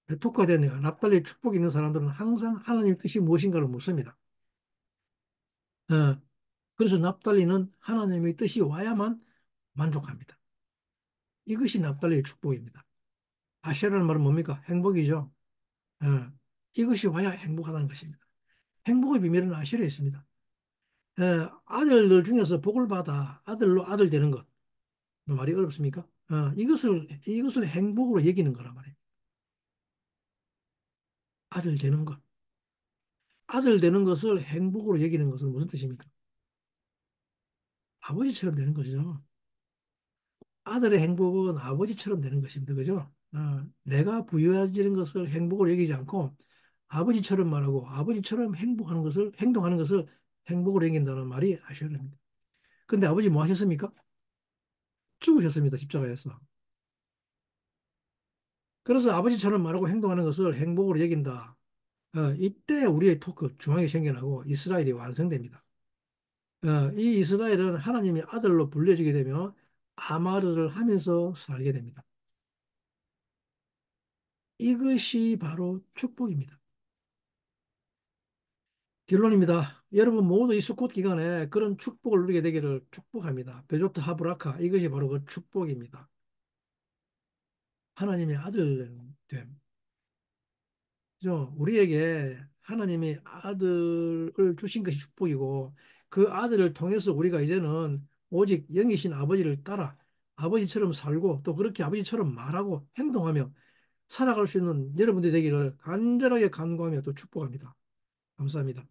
납달리의 축복이 있는 사람들은 항상 하나님의 뜻이 무엇인가를 묻습니다. 어, 그래서 납달리는 하나님의 뜻이 와야만 만족합니다. 이것이 납달리의 축복입니다. 아쉐라는 말은 뭡니까? 행복이죠. 어, 이것이 와야 행복하다는 것입니다. 행복의 비밀은 아쉐라에 있습니다. 아들들 중에서 복을 받아 아들로 아들 되는 것. 말이 어렵습니까? 이것을 행복으로 여기는 거란 말이에요. 아들 되는 것. 아들 되는 것을 행복으로 여기는 것은 무슨 뜻입니까? 아버지처럼 되는 것이죠. 아들의 행복은 아버지처럼 되는 것입니다. 그죠? 내가 부여해지는 것을 행복으로 여기지 않고 아버지처럼 말하고 아버지처럼 행동하는 것을 행복으로 여긴다는 말이 아시아입니다. 근데 아버지 뭐 하셨습니까? 죽으셨습니다. 십자가에서. 그래서 아버지처럼 말하고 행동하는 것을 행복으로 여긴다. 이때 우리의 토크 중앙이 생겨나고 이스라엘이 완성됩니다. 이 이스라엘은 하나님의 아들로 불려지게 되며 아마르를 하면서 살게 됩니다. 이것이 바로 축복입니다. 결론입니다. 여러분 모두 이 수컷 기간에 그런 축복을 누리게 되기를 축복합니다. 베조트 하브라카 이것이 바로 그 축복입니다. 하나님의 아들 됨. 그죠? 우리에게 하나님의 아들을 주신 것이 축복이고 그 아들을 통해서 우리가 이제는 오직 영이신 아버지를 따라 아버지처럼 살고 또 그렇게 아버지처럼 말하고 행동하며 살아갈 수 있는 여러분들이 되기를 간절하게 간구하며 또 축복합니다. 감사합니다.